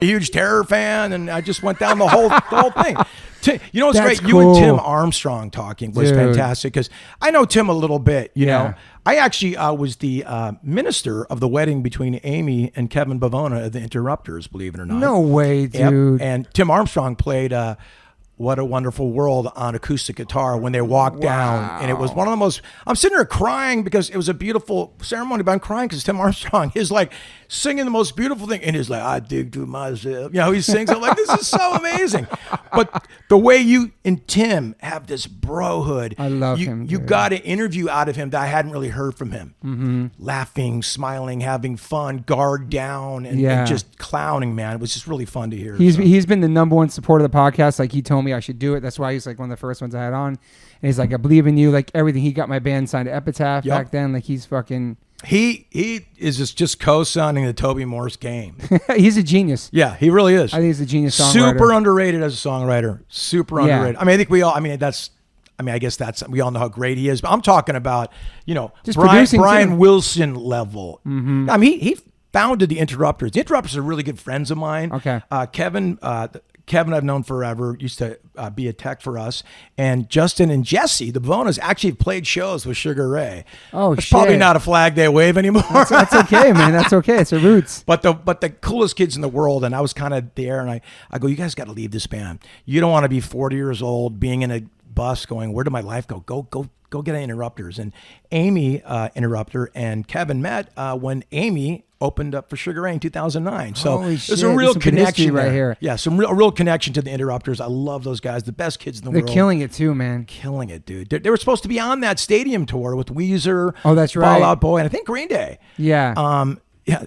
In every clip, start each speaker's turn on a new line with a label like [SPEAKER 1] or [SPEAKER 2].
[SPEAKER 1] a huge Terror fan, and I just went down the whole thing. You know what's
[SPEAKER 2] That's
[SPEAKER 1] great?
[SPEAKER 2] cool.
[SPEAKER 1] You and Tim Armstrong talking was fantastic because I know Tim a little bit. You know, I actually was the minister of the wedding between Amy and Kevin Bavona of the Interrupters. Believe it or not.
[SPEAKER 2] No way, dude.
[SPEAKER 1] Yep. And Tim Armstrong played What a Wonderful World on acoustic guitar when they walked down. And it was one of the most, I'm sitting there crying because it was a beautiful ceremony, but I'm crying because Tim Armstrong is like singing the most beautiful thing. And he's like, I dig to myself. You know, he sings. I'm like, this is so amazing. But the way you and Tim have this brohood.
[SPEAKER 2] I love him.
[SPEAKER 1] You got an interview out of him that I hadn't really heard from him. Mm-hmm. Laughing, smiling, having fun, guard down, and just clowning, man. It was just really fun to hear.
[SPEAKER 2] He's been the #1 supporter of the podcast. Like, he told me I should do it. That's why he's like one of the first ones I had on. And he's like, I believe in you. Like, everything. He got my band signed to Epitaph back then. Like, he's fucking...
[SPEAKER 1] He is just co-signing the Toby Morse game.
[SPEAKER 2] He's a genius.
[SPEAKER 1] Yeah, he really is.
[SPEAKER 2] I think he's a genius songwriter.
[SPEAKER 1] Super underrated as a songwriter. Super underrated. I mean, I think we all, I guess we all know how great he is, but I'm talking about, you know,
[SPEAKER 2] just
[SPEAKER 1] Brian Wilson level. Mm-hmm. I mean, he founded the Interrupters. The Interrupters are really good friends of mine.
[SPEAKER 2] Okay.
[SPEAKER 1] Kevin I've known forever, used to be a tech for us. And Justin and Jesse, the Bavonas, actually played shows with Sugar Ray.
[SPEAKER 2] Oh,
[SPEAKER 1] it's probably not a Flag Day wave anymore.
[SPEAKER 2] That's okay, man. That's okay. It's the roots.
[SPEAKER 1] But the coolest kids in the world, and I was kind of there, and I go, you guys got to leave this band. You don't want to be 40 years old, being in a bus going, where did my life go? Go get an Interrupters. And Amy Interrupter and Kevin met when Amy opened up for Sugar Ray in 2009. So there's a real connection
[SPEAKER 2] right here.
[SPEAKER 1] Yeah, a real connection to the Interrupters. I love those guys, the best kids in the world.
[SPEAKER 2] They're killing it too, man.
[SPEAKER 1] Killing it, dude. They were supposed to be on that stadium tour with Weezer.
[SPEAKER 2] Oh, that's right.
[SPEAKER 1] Fall Out Boy, and I think Green Day.
[SPEAKER 2] Yeah.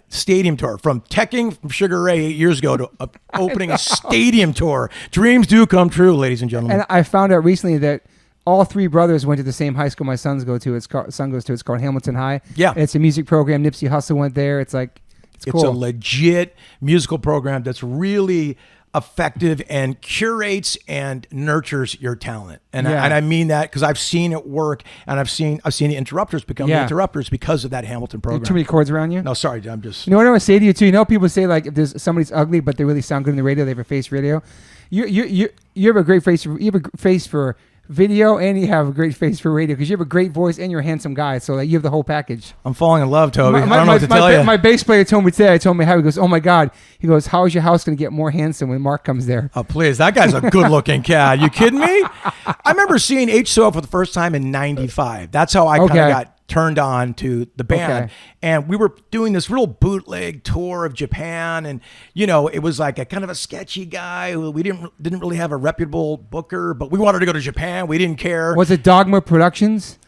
[SPEAKER 1] Stadium tour from teching from Sugar Ray 8 years ago to opening a stadium tour. Dreams do come true, ladies and gentlemen.
[SPEAKER 2] And I found out recently that all three brothers went to the same high school my son goes to. It's called Hamilton High.
[SPEAKER 1] Yeah.
[SPEAKER 2] It's a music program. Nipsey Hussle went there. It's like, it's cool.
[SPEAKER 1] A legit musical program that's really effective and curates and nurtures your talent. And I mean that because I've seen it work, and I've seen the Interrupters become the Interrupters because of that Hamilton program.
[SPEAKER 2] Too many chords around you?
[SPEAKER 1] No, sorry, I'm just...
[SPEAKER 2] You know what I want to say to you too? You know, people say like if there's somebody's ugly but they really sound good in the radio, they have a face for radio. You have a great face. You have a face for video, and you have a great face for radio because you have a great voice and you're a handsome guy. So you have the whole package.
[SPEAKER 1] I'm falling in love, Toby. I don't know what to tell you.
[SPEAKER 2] My bass player told me today. I told me how he goes, oh my God. He goes, how is your house going to get more handsome when Mark comes there?
[SPEAKER 1] Oh, please. That guy's a good-looking cat. You kidding me? I remember seeing H2O for the first time in 95. That's how I kind of got turned on to the band. Okay. And we were doing this real bootleg tour of Japan, and you know, it was like a kind of a sketchy guy who we didn't really have a reputable booker, but we wanted to go to Japan. We didn't care.
[SPEAKER 2] Was it Dogma Productions?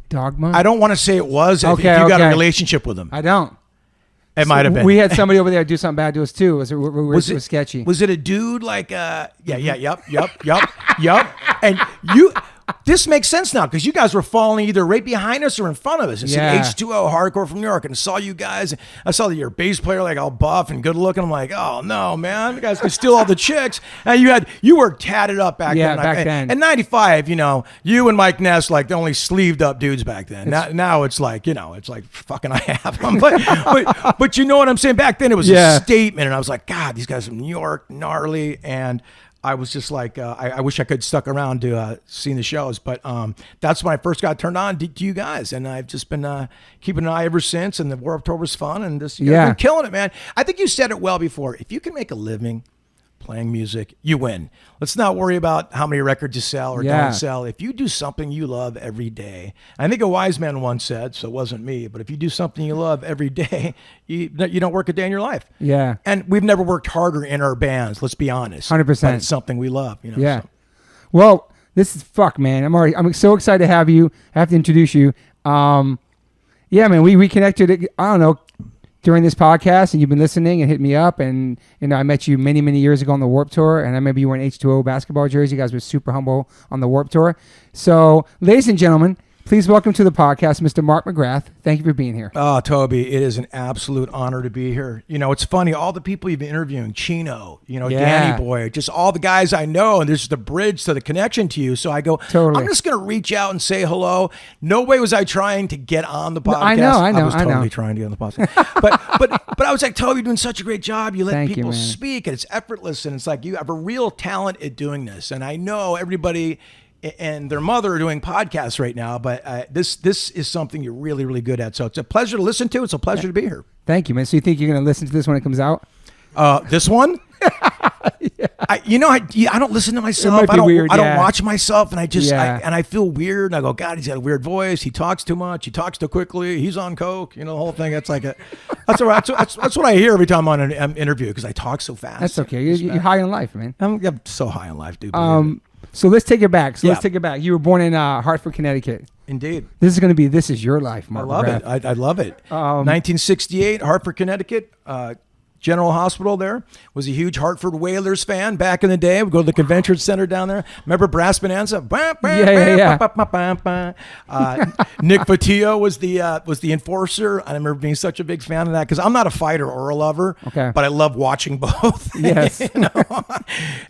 [SPEAKER 2] Dogma?
[SPEAKER 1] I don't want to say it was. If you got a relationship with them.
[SPEAKER 2] I don't.
[SPEAKER 1] It might have been.
[SPEAKER 2] We had somebody over there do something bad to us too. It was sketchy.
[SPEAKER 1] Was it a dude like yup. And this makes sense now because you guys were falling either right behind us or in front of us. It's H2O Hardcore from New York, and I saw you guys. I saw that your bass player like all buff and good looking. I'm like, oh no, man, you guys can steal all the chicks. And you were tatted up back then.
[SPEAKER 2] Back then.
[SPEAKER 1] In '95, you know, you and Mike Ness like the only sleeved up dudes back then. Now it's like, you know, it's like fucking I have them. But you know what I'm saying? Back then it was a statement, and I was like, God, these guys from New York, gnarly, and I was just like, I wish I could stuck around to seeing the shows, but that's when I first got turned on to you guys, and I've just been keeping an eye ever since. And the Warped Tour was fun, and you've been killing it, man. I think you said it well before. If you can make a living playing music, you win. Let's not worry about how many records you sell or don't sell. If you do something you love every day, I think a wise man once said, so it wasn't me, but if you do something you love every day, you don't work a day in your life. Yeah. And we've never worked harder in our bands, let's be honest.
[SPEAKER 2] 100%.
[SPEAKER 1] But it's something we love. You know,
[SPEAKER 2] yeah. So. Well, this is man. I'm so excited to have you. I have to introduce you. Yeah, man, we connected, I don't know, during this podcast, and you've been listening and hit me up, and you know, I met you many years ago on the Warped Tour, and I remember you were in H2O basketball jersey. You guys were super humble on the Warped Tour. So, ladies and gentlemen, Please welcome to the podcast, Mr. Mark McGrath. Thank you for being here.
[SPEAKER 1] Oh, Toby, it is an absolute honor to be here. You know, it's funny, all the people you've been interviewing, Chino, Danny Boy, just all the guys I know, and there's the bridge to the connection to you. So I go, I'm just going to reach out and say hello. No way was I trying to get on the podcast.
[SPEAKER 2] I know.
[SPEAKER 1] I was totally trying to get on the podcast. but I was like, Toby, you're doing such a great job. You let people speak, and it's effortless, and it's like you have a real talent at doing this. And I know everybody and their mother are doing podcasts right now, but this is something you're really, really good at. So it's a pleasure to listen to. It's a pleasure to be here.
[SPEAKER 2] Thank you, man. So you think you're going to listen to this when it comes out?
[SPEAKER 1] This one? I don't listen to myself. I don't watch myself, and I feel weird. And I go, God, he's got a weird voice. He talks too much. He talks too quickly. He's on coke. The whole thing. That's like that's what I hear every time I'm on an interview because I talk so fast.
[SPEAKER 2] That's okay. You're high on life, man.
[SPEAKER 1] I'm so high on life, dude.
[SPEAKER 2] So let's take it back. Let's take it back. You were born in Hartford, Connecticut.
[SPEAKER 1] Indeed.
[SPEAKER 2] This is your life, Mark.
[SPEAKER 1] I love it. I love it. 1968, Hartford, Connecticut. General Hospital there. Was a huge Hartford Whalers fan back in the day. We'd go to the convention center down there. Remember Brass Bonanza?
[SPEAKER 2] Yeah.
[SPEAKER 1] Nick Fotillo was the enforcer. I remember being such a big fan of that because I'm not a fighter or a lover, but I love watching both.
[SPEAKER 2] Yes.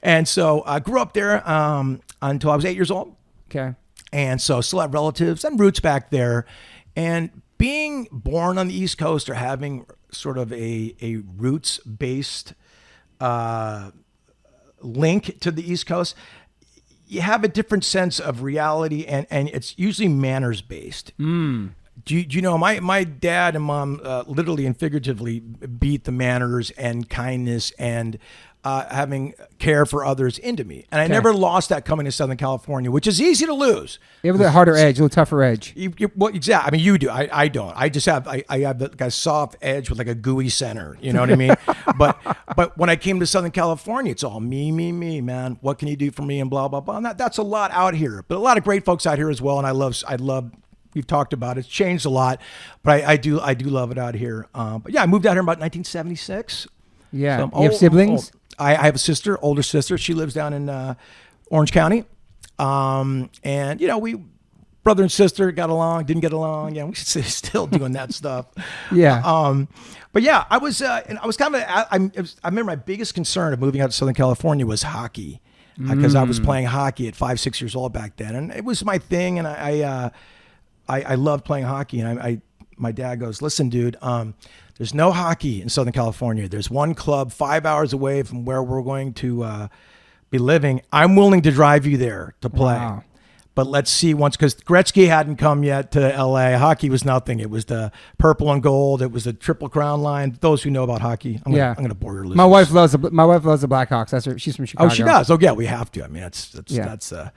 [SPEAKER 1] And so I grew up there until I was 8 years old.
[SPEAKER 2] Okay.
[SPEAKER 1] And so still have relatives and roots back there. And being born on the East Coast or having sort of a roots-based link to the East Coast, you have a different sense of reality, and it's usually manners-based. Do you know, my dad and mom literally and figuratively beat the manners and kindness and having care for others into me. And I never lost that coming to Southern California, which is easy to lose.
[SPEAKER 2] You have a harder edge, a little tougher edge.
[SPEAKER 1] Well, exactly. I mean, you do. I don't. I just have, I have like a soft edge with like a gooey center. You know what I mean? But when I came to Southern California, it's all me, man. What can you do for me? And blah, blah, blah. And that's a lot out here, but a lot of great folks out here as well. And I love, we've talked about it. It's changed a lot, but I do love it out here. But yeah, I moved out here in about 1976.
[SPEAKER 2] Yeah.
[SPEAKER 1] So
[SPEAKER 2] you have siblings?
[SPEAKER 1] I have a sister, older sister. She lives down in Orange County. And, we, brother and sister, got along, didn't get along. Yeah, we're still doing that stuff.
[SPEAKER 2] Yeah.
[SPEAKER 1] But yeah, I was kind of, I remember my biggest concern of moving out to Southern California was hockey. Because I was playing hockey at 5-6 years old back then. And it was my thing. And I loved playing hockey. And my dad goes, listen, dude, there's no hockey in Southern California. There's one club 5 hours away from where we're going to be living. I'm willing to drive you there to play. Wow. But let's see once, because Gretzky hadn't come yet to LA. Hockey was nothing. It was the purple and gold. It was the Triple Crown line. Those who know about hockey, I'm going to bore your listeners.
[SPEAKER 2] My wife loves the Blackhawks. That's her. She's from Chicago.
[SPEAKER 1] Oh, she does. Oh, yeah, we have to. I mean, that's a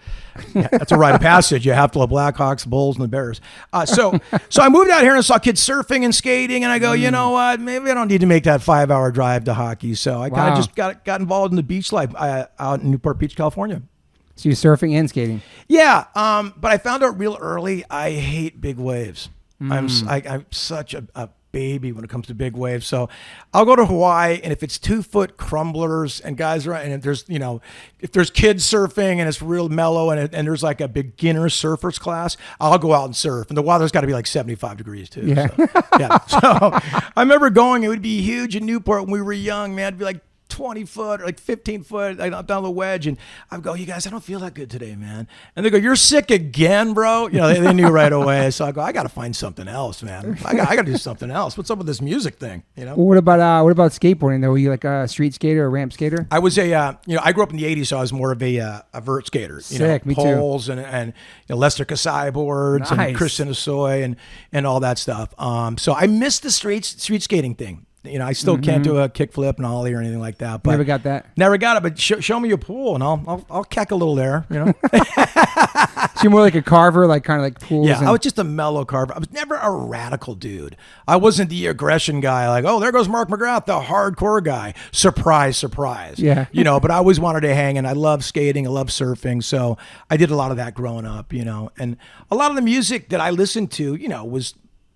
[SPEAKER 1] rite of passage. You have to love Blackhawks, Bulls, and the Bears. So I moved out here and I saw kids surfing and skating, and I go, you know what? Maybe I don't need to make that 5-hour drive to hockey. So I kind of just got involved in the beach life out in Newport Beach, California.
[SPEAKER 2] So you're surfing and skating?
[SPEAKER 1] Yeah, but I found out real early I hate big waves. I'm such a baby when it comes to big waves. So I'll go to Hawaii, and if it's 2-foot crumblers and guys are, and if there's kids surfing and it's real mellow and there's like a beginner surfers class, I'll go out and surf. And the water's got to be like 75 degrees too. Yeah. So I remember going. It would be huge in Newport when we were young, man. It'd be like 20 foot or like 15 foot down the wedge, and I'd go, you guys, I don't feel that good today, man. And they go, you're sick again, bro. They knew right away. So I go, I got to find something else, man. I got to do something else. What's up with this music thing?
[SPEAKER 2] Well, what about skateboarding though? Were you like a street skater or a ramp skater?
[SPEAKER 1] I was I grew up in the 80s, so I was more of a vert skater.
[SPEAKER 2] Sick, me
[SPEAKER 1] poles
[SPEAKER 2] too.
[SPEAKER 1] And Lester Kasai boards and Christian Asoy and all that stuff. So I missed the street skating thing. I still can't do a kickflip and ollie or anything like that. But
[SPEAKER 2] never got that.
[SPEAKER 1] Never got it. But show me a pool and I'll keck a little there.
[SPEAKER 2] So you're more like a carver, like kind of like pools.
[SPEAKER 1] Yeah, I was just a mellow carver. I was never a radical dude. I wasn't the aggression guy. Like, oh, there goes Mark McGrath, the hardcore guy. Surprise, surprise.
[SPEAKER 2] Yeah.
[SPEAKER 1] But I always wanted to hang, and I love skating. I love surfing. So I did a lot of that growing up. And a lot of the music that I listened to, was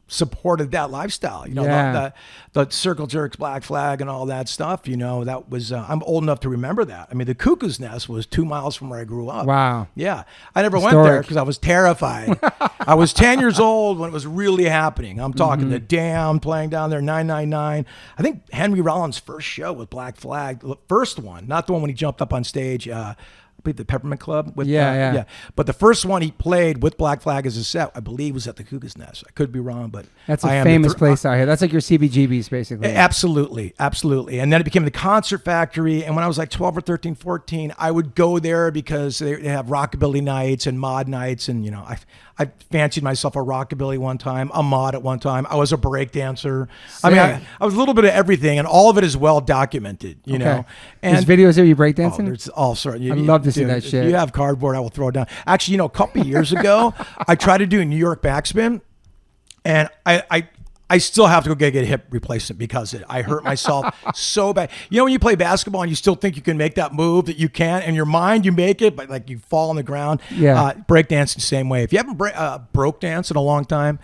[SPEAKER 1] supported that lifestyle. You know, the circle jerks, Black Flag, and all that stuff. You know, that was I'm old enough to remember that. I mean, the Cuckoo's Nest was 2 miles from where I grew up.
[SPEAKER 2] Wow.
[SPEAKER 1] Yeah, I never went there because I was terrified. I was 10 years old when it was really happening. I'm talking the Dam playing down there, 999. I think Henry Rollins' first show with Black Flag, the first one, not the one when he jumped up on stage. I believe the Peppermint Club. With, yeah. But the first one he played with Black Flag as a set, I believe, was at the Cuckoo's Nest. I could be wrong, but
[SPEAKER 2] that's a famous place out here. That's like your CBGBs, basically.
[SPEAKER 1] Absolutely. And then it became the Concert Factory. And when I was like 12 or 13, 14, I would go there because they have rockabilly nights and mod nights. And, you know, I fancied myself a rockabilly one time, a mod at one time. I was a break dancer. I mean, I was a little bit of everything, and all of it is well documented, you know. And
[SPEAKER 2] there's videos of you break dancing?
[SPEAKER 1] There's all sorts.
[SPEAKER 2] I'd love to see that shit.
[SPEAKER 1] If you have cardboard, I will throw it down. Actually, you know, a couple of years ago, I tried to do a New York backspin, and I still have to go get a hip replacement because I hurt myself so bad. You know, when you play basketball and you still think you can make that move that you can't, in your mind you make it, but like you fall on the ground.
[SPEAKER 2] Yeah.
[SPEAKER 1] Break dance the same way. If you haven't broke dance in a long time,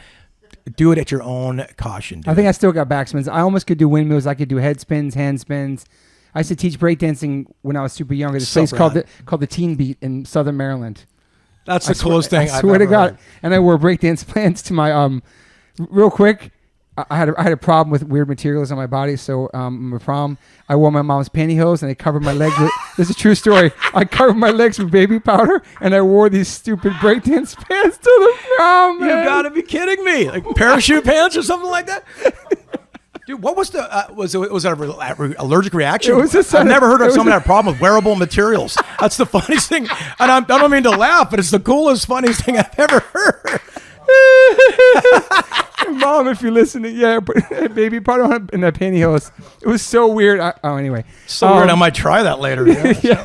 [SPEAKER 1] do it at your own caution.
[SPEAKER 2] I think I still got backspins. I almost could do windmills. I could do head spins, hand spins. I used to teach breakdancing when I was super young at this place called the Teen Beat in Southern Maryland.
[SPEAKER 1] That's the coolest thing
[SPEAKER 2] I swear to God. And I wore breakdance pants to my real quick. I had a problem with weird materials on my body, so my prom, I wore my mom's pantyhose and I covered my legs with. This is a true story. I covered my legs with baby powder and I wore these stupid breakdance pants to the prom. Man.
[SPEAKER 1] You gotta be kidding me! Like parachute pants or something like that. Dude, what was the was that an allergic reaction? I've never heard of someone had a problem with wearable materials. That's the funniest thing, and I don't mean to laugh, but it's the coolest, funniest thing I've ever heard.
[SPEAKER 2] Mom, if you're listening, but baby powder in that pantyhose. It was so weird. Anyway.
[SPEAKER 1] So weird. I might try that later.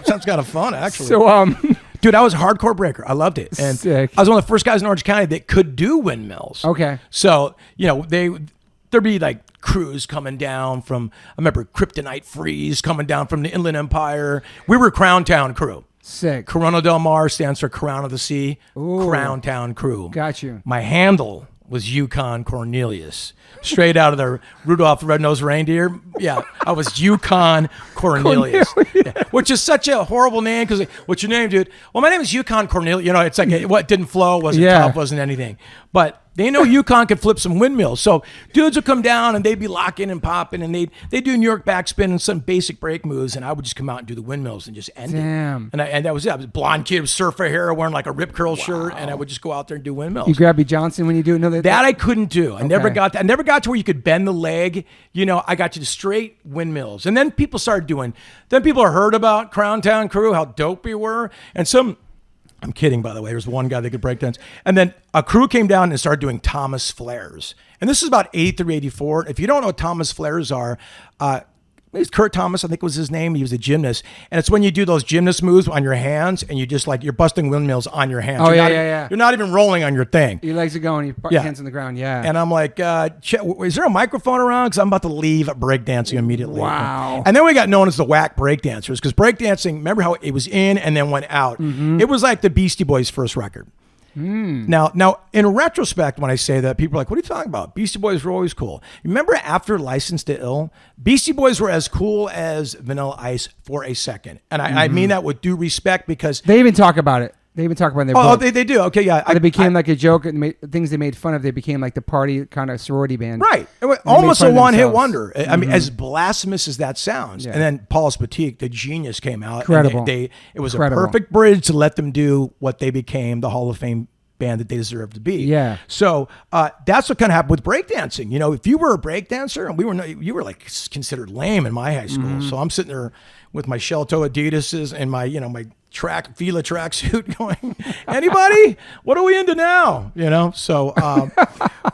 [SPEAKER 1] Sounds kind of fun, actually.
[SPEAKER 2] So,
[SPEAKER 1] dude, I was a hardcore breaker. I loved it. And
[SPEAKER 2] sick.
[SPEAKER 1] I was one of the first guys in Orange County that could do windmills.
[SPEAKER 2] Okay.
[SPEAKER 1] So, you know, there'd be like crews coming down from, I remember Kryptonite Freeze coming down from the Inland Empire. We were Crown Town crew.
[SPEAKER 2] Sick.
[SPEAKER 1] Corona del Mar stands for Crown of the Sea.
[SPEAKER 2] Ooh.
[SPEAKER 1] Crown Town crew.
[SPEAKER 2] Got you.
[SPEAKER 1] My handle was Yukon Cornelius, straight out of the Rudolph the Red-Nosed Reindeer. Yeah, I was Yukon Cornelius. Yeah, which is such a horrible name because, what's your name, dude? Well, my name is Yukon Cornelius. You know, it's like what didn't flow, wasn't tough, wasn't anything. But they know Yukon could flip some windmills. So dudes would come down and they'd be locking and popping and they'd do New York backspin and some basic break moves, and I would just come out and do the windmills and just end it.
[SPEAKER 2] Damn.
[SPEAKER 1] And that was it. I was a blonde kid with surfer hair wearing like a rip curl shirt, and I would just go out there and do windmills.
[SPEAKER 2] You grab Johnson when you do it? No,
[SPEAKER 1] that I couldn't do. I never got to where you could bend the leg. You know, I got to straight windmills. And then people heard about Crown Town crew, how dope we were. And I'm kidding, by the way. There's one guy that could break dance. And then a crew came down and started doing Thomas flares. And this is about 83, 84. If you don't know what Thomas flares are, it's Kurt Thomas, I think was his name. He was a gymnast. And it's when you do those gymnast moves on your hands and you just like, you're busting windmills on your hands. You're not even rolling on your thing.
[SPEAKER 2] Your legs are going, your hands on the ground,
[SPEAKER 1] And I'm like, is there a microphone around? Because I'm about to leave breakdancing immediately.
[SPEAKER 2] Wow.
[SPEAKER 1] And then we got known as the whack breakdancers because breakdancing, remember how it was in and then went out? Mm-hmm. It was like the Beastie Boys' first record. Now, in retrospect, when I say that, people are like, what are you talking about? Beastie Boys were always cool. Remember after License to Ill, Beastie Boys were as cool as Vanilla Ice for a second. And I mean that with due respect because...
[SPEAKER 2] They even talk about it. They even talk about it in their book.
[SPEAKER 1] They do. Okay, yeah.
[SPEAKER 2] It became like a joke. And things they made fun of, they became like the party kind of sorority band.
[SPEAKER 1] Right. Almost a one-hit wonder. I mean, as blasphemous as that sounds. Yeah. And then Paul's Boutique, the genius, came out.
[SPEAKER 2] Incredible.
[SPEAKER 1] And it was a perfect bridge to let them do what they became, the Hall of Fame band that they deserve to be.
[SPEAKER 2] Yeah.
[SPEAKER 1] So that's what kind of happened with breakdancing. You know, if you were a breakdancer, and you were like considered lame in my high school. Mm-hmm. So I'm sitting there with my shell toe Adidas's and my Fila tracksuit going, anybody? What are we into now? You know? So,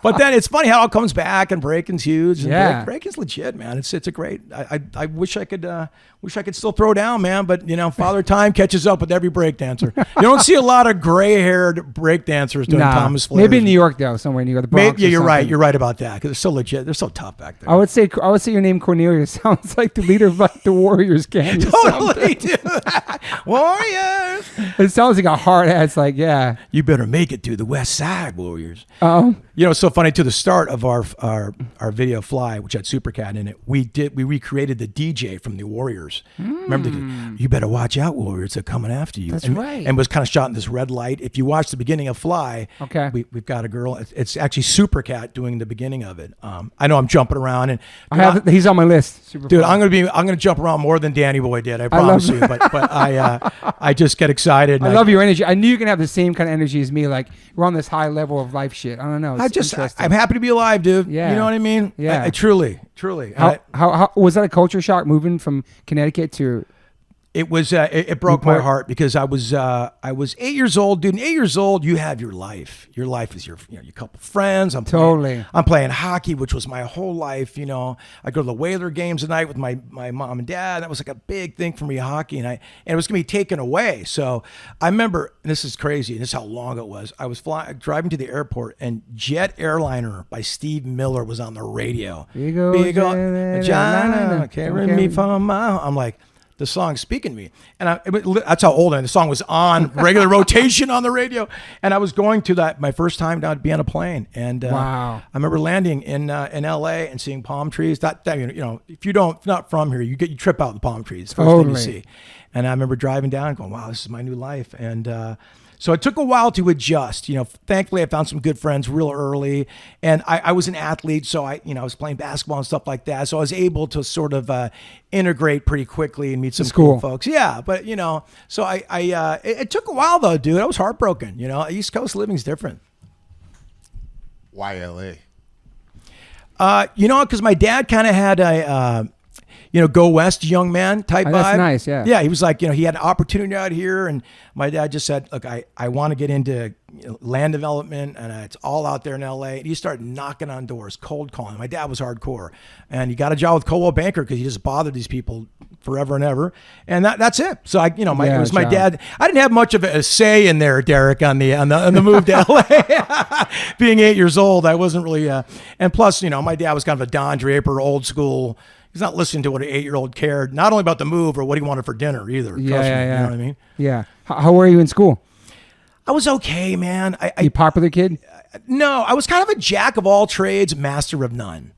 [SPEAKER 1] but then it's funny how it all comes back and breaking's huge. And breaking's legit, man. It's a great, I wish I could still throw down, man. But you know, Father Time catches up with every breakdancer. You don't see a lot of gray-haired breakdancers doing Thomas flares.
[SPEAKER 2] Maybe in New York though, somewhere in New York, the Bronx.
[SPEAKER 1] Maybe, you're right. You're right about that because they're so legit. They're so tough back there.
[SPEAKER 2] I would say your name Cornelius sounds like the leader of like the Warriors gang.
[SPEAKER 1] Totally, dude. Warriors. Warriors.
[SPEAKER 2] It sounds like a hard ass, like, yeah.
[SPEAKER 1] You better make it to the West Side Warriors.
[SPEAKER 2] Oh.
[SPEAKER 1] You know, it's so funny. To the start of our video Fly, which had Supercat in it, we recreated the DJ from the Warriors. Remember, you better watch out, Warriors, they're coming after you.
[SPEAKER 2] That's
[SPEAKER 1] and,
[SPEAKER 2] right.
[SPEAKER 1] And was kind of shot in this red light. If you watch the beginning of Fly,
[SPEAKER 2] okay,
[SPEAKER 1] we've got a girl. It's actually Supercat doing the beginning of it. I know I'm jumping around, and
[SPEAKER 2] he's on my list.
[SPEAKER 1] I'm gonna jump around more than Danny Boy did. I promise you. But I just get excited.
[SPEAKER 2] I love your energy. I knew you can have the same kind of energy as me. Like we're on this high level of life shit. I don't know.
[SPEAKER 1] I'm happy to be alive, dude.
[SPEAKER 2] Yeah.
[SPEAKER 1] You know what I mean?
[SPEAKER 2] Yeah.
[SPEAKER 1] I truly.
[SPEAKER 2] How was that a culture shock moving from Connecticut to?
[SPEAKER 1] It was. It broke my heart because I was 8 years old, dude. And 8 years old, you have your life. Your life is your couple friends. I'm playing hockey, which was my whole life. You know, I go to the Whaler games at night with my mom and dad. That was like a big thing for me, hockey, and it was gonna be taken away. So I remember, and this is crazy, and this is how long it was. I was driving to the airport, and Jet Airliner by Steve Miller was on the radio. Vagina, carry me for a mile. I'm like, the song speaking to me, and that's how old I am. The song was on regular rotation on the radio, and I was going to my first time down to be on a plane, and
[SPEAKER 2] wow.
[SPEAKER 1] I remember landing in L.A. and seeing palm trees. That if you're not from here, you trip out the palm trees. It's the first thing you see, and I remember driving down and going, wow, this is my new life, and so it took a while to adjust. You know, thankfully I found some good friends real early, and I was an athlete, so I was playing basketball and stuff like that. So I was able to sort of integrate pretty quickly and meet some cool folks. Yeah, but so it took a while though, dude. I was heartbroken. You know, East Coast living's different.
[SPEAKER 3] Why LA?
[SPEAKER 1] Because my dad kind of had a go west young man type vibe.
[SPEAKER 2] That's nice, yeah.
[SPEAKER 1] Yeah, he was like, he had an opportunity out here, and my dad just said, look, I want to get into land development, and it's all out there in LA. And he started knocking on doors, cold calling. My dad was hardcore, and he got a job with Coldwell Banker because he just bothered these people forever and ever, and that's it. So it was my dad. I didn't have much of a say in there, Derek, on the move to LA. Being 8 years old, I wasn't really. And plus, my dad was kind of a Don Draper, old school. He's not listening to what an 8-year-old cared, not only about the move or what he wanted for dinner either.
[SPEAKER 2] Yeah.
[SPEAKER 1] You know what I mean?
[SPEAKER 2] Yeah. How were you in school?
[SPEAKER 1] I was okay, man.
[SPEAKER 2] You popular kid?
[SPEAKER 1] No, I was kind of a jack of all trades, master of none.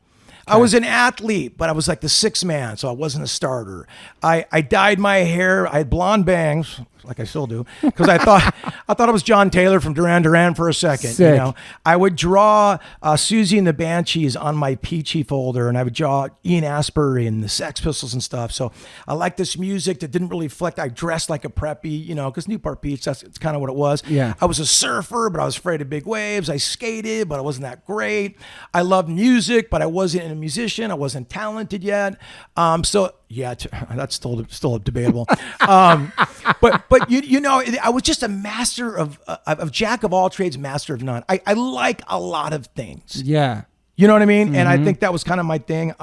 [SPEAKER 1] I was an athlete, but I was like the sixth man, so I wasn't a starter. I dyed my hair. I had blonde bangs, like I still do, because I thought I was John Taylor from Duran Duran for a second.
[SPEAKER 2] Sick.
[SPEAKER 1] I would draw Susie and the Banshees on my Peachy folder, and I would draw Ian Astbury and the Sex Pistols and stuff. So I liked this music that didn't really reflect. I dressed like a preppy, because Newport Beach, it's kind of what it was.
[SPEAKER 2] Yeah.
[SPEAKER 1] I was a surfer, but I was afraid of big waves. I skated, but I wasn't that great. I loved music, but I wasn't a musician. I wasn't talented yet. That's still debatable. But I was just a master of jack of all trades, master of none. I like a lot of things.
[SPEAKER 2] Yeah.
[SPEAKER 1] You know what I mean? Mm-hmm. And I think that was kind of my thing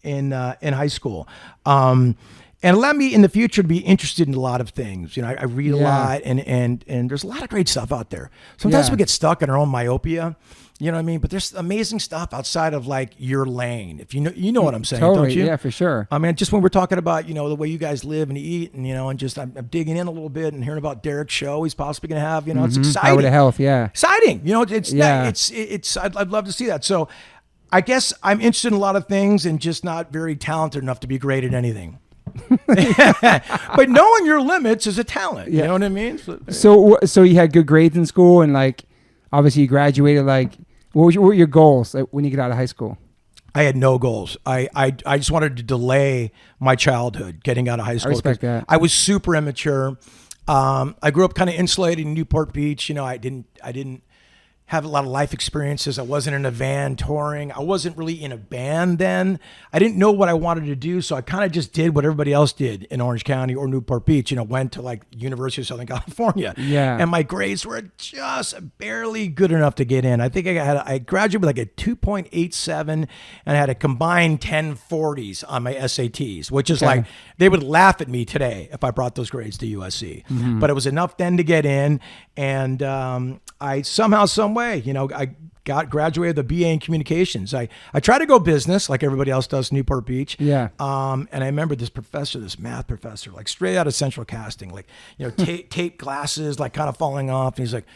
[SPEAKER 1] in high school. And it allowed me in the future to be interested in a lot of things. I read a lot, and there's a lot of great stuff out there. Sometimes we get stuck in our own myopia. You know what I mean? But there's amazing stuff outside of like your lane. If you know what I'm saying,
[SPEAKER 2] totally,
[SPEAKER 1] don't you?
[SPEAKER 2] Yeah, for sure.
[SPEAKER 1] I mean, just when we're talking about, the way you guys live and eat, and, and just I'm digging in a little bit and hearing about Derek's show he's possibly going to have, it's exciting.
[SPEAKER 2] Highway to Health, yeah.
[SPEAKER 1] Exciting. It's I'd love to see that. So I guess I'm interested in a lot of things and just not very talented enough to be great at anything. But knowing your limits is a talent. Yeah. You know what I mean?
[SPEAKER 2] So you had good grades in school, and like, obviously you graduated. Like, what were your goals when you get out of high school?
[SPEAKER 1] I had no goals. I just wanted to delay my childhood, getting out of high school.
[SPEAKER 2] I respect that.
[SPEAKER 1] I was super immature. I grew up kind of insulated in Newport Beach. I didn't have a lot of life experiences. I wasn't in a van touring. I wasn't really in a band then. I didn't know what I wanted to do, so I kind of just did what everybody else did in Orange County or Newport Beach. Went to like University of Southern California.
[SPEAKER 2] Yeah.
[SPEAKER 1] And my grades were just barely good enough to get in. I think I graduated with like a 2.87 and I had a combined 1040s on my SATs, which is like, they would laugh at me today if I brought those grades to USC. Mm-hmm. But it was enough then to get in, and I somehow, some way, I graduated the BA in communications. I tried to go business like everybody else does in Newport Beach.
[SPEAKER 2] Yeah.
[SPEAKER 1] And I remember this math professor, like straight out of Central Casting, like, tape glasses, like kind of falling off. And he's like,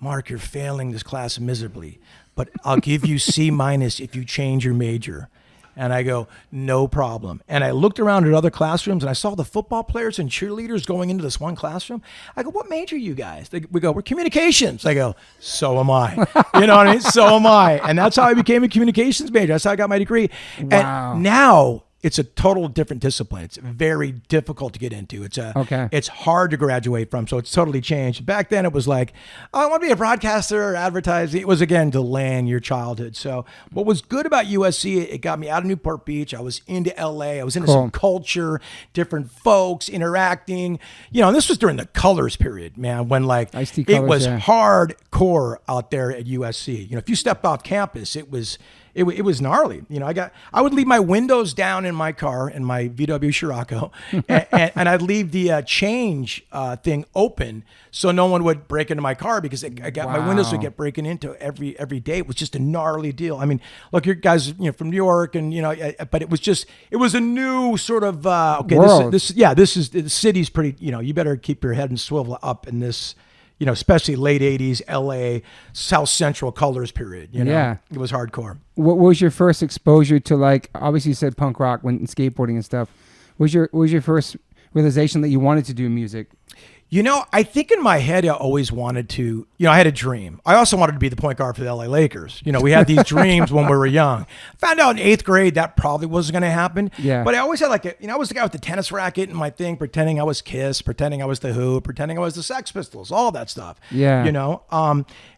[SPEAKER 1] Mark, you're failing this class miserably, but I'll give you C- if you change your major. And I go, no problem. And I looked around at other classrooms and I saw the football players and cheerleaders going into this one classroom. We go, what major are you guys? We go, we're communications. I go, so am I. You know what I mean? So am I. And that's how I became a communications major. That's how I got my degree.
[SPEAKER 2] Wow.
[SPEAKER 1] And now it's a total different discipline. It's very difficult to get into. It's hard to graduate from, so it's totally changed. Back then it was like, I want to be a broadcaster or advertising. It was, again, delaying your childhood. So what was good about USC, it got me out of Newport Beach. I was into LA. I was into some culture, different folks, interacting. And this was during the colors period, man, when it was hardcore out there at USC. If you stepped off campus, it was gnarly. I would leave my windows down in my car in my VW Scirocco, and I'd leave the change thing open so no one would break into my car because my windows would get breaking into every day. It was just a gnarly deal. I mean, look, you guys, from New York, and but it was a new sort of
[SPEAKER 2] world.
[SPEAKER 1] This is the city's pretty. You better keep your head and swivel up in this. Especially late 80s, LA, South Central colors period.
[SPEAKER 2] Yeah.
[SPEAKER 1] It was hardcore.
[SPEAKER 2] What was your first exposure to, obviously you said punk rock when skateboarding and stuff. What was your first realization that you wanted to do music?
[SPEAKER 1] I think in my head, I always wanted to, I had a dream. I also wanted to be the point guard for the LA Lakers. We had these dreams when we were young. Found out in 8th grade that probably wasn't going to happen.
[SPEAKER 2] Yeah.
[SPEAKER 1] But I always had I was the guy with the tennis racket and my thing, pretending I was Kiss, pretending I was The Who, pretending I was the Sex Pistols, all that stuff.
[SPEAKER 2] Yeah.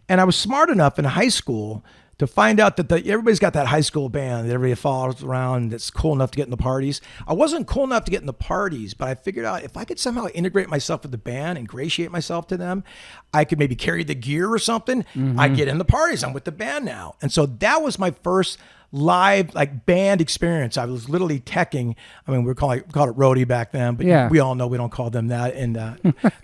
[SPEAKER 1] And I was smart enough in high school to find out that everybody's got that high school band that everybody follows around that's cool enough to get in the parties. I wasn't cool enough to get in the parties, but I figured out if I could somehow integrate myself with the band, ingratiate myself to them, I could maybe carry the gear or something. Mm-hmm. I get in the parties. I'm with the band now. And so that was my first live band experience. I was literally teching. I mean, we called it roadie back then, but we all know we don't call them that. And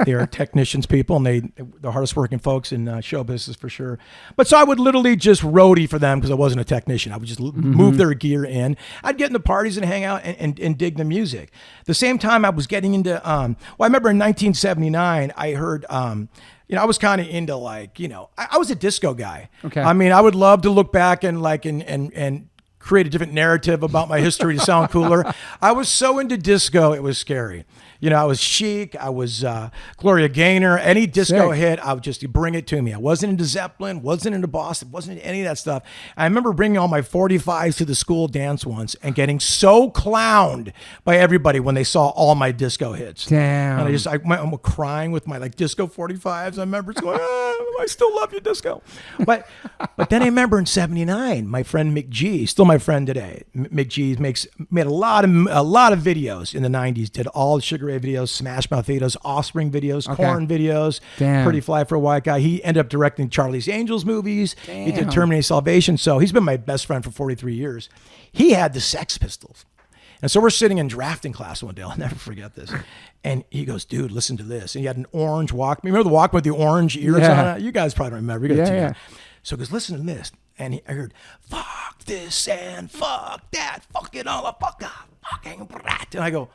[SPEAKER 1] they're technicians people, and they're the hardest working folks in show business for sure. But so I would literally just roadie for them because I wasn't a technician. I would just move their gear in. I'd get in the parties and hang out and dig the music. The same time I was getting into, I remember in 1979, I heard, I was kind of into I was a disco guy.
[SPEAKER 2] Okay.
[SPEAKER 1] I mean, I would love to look back and and create a different narrative about my history to sound cooler. I was so into disco, it was scary. I was Chic, I was Gloria Gaynor, any disco hit, I would just bring it to me. I wasn't into Zeppelin, wasn't into Boston, wasn't into any of that stuff. I remember bringing all my 45s to the school dance once and getting so clowned by everybody when they saw all my disco hits.
[SPEAKER 2] Damn.
[SPEAKER 1] And I'm crying with my disco 45s. I remember going, I still love you, disco. But then I remember in '79, my friend McG, still my friend today. McG made a lot of videos in the '90s. Did all the Sugar Ray videos, Smash Mouth videos, Offspring videos, Korn videos.
[SPEAKER 2] Damn.
[SPEAKER 1] Pretty fly for a white guy. He ended up directing Charlie's Angels movies. Damn. He did Terminator Salvation. So he's been my best friend for 43 years. He had the Sex Pistols. And so we're sitting in drafting class one day. I'll never forget this. And he goes, dude, listen to this. And he had an orange Walkman. Remember the Walkman with the orange ears on it? You guys probably don't remember. You guys too. So he goes, listen to this. And I heard, fuck this and fuck that. Fuck it all, fucking brat. And I go,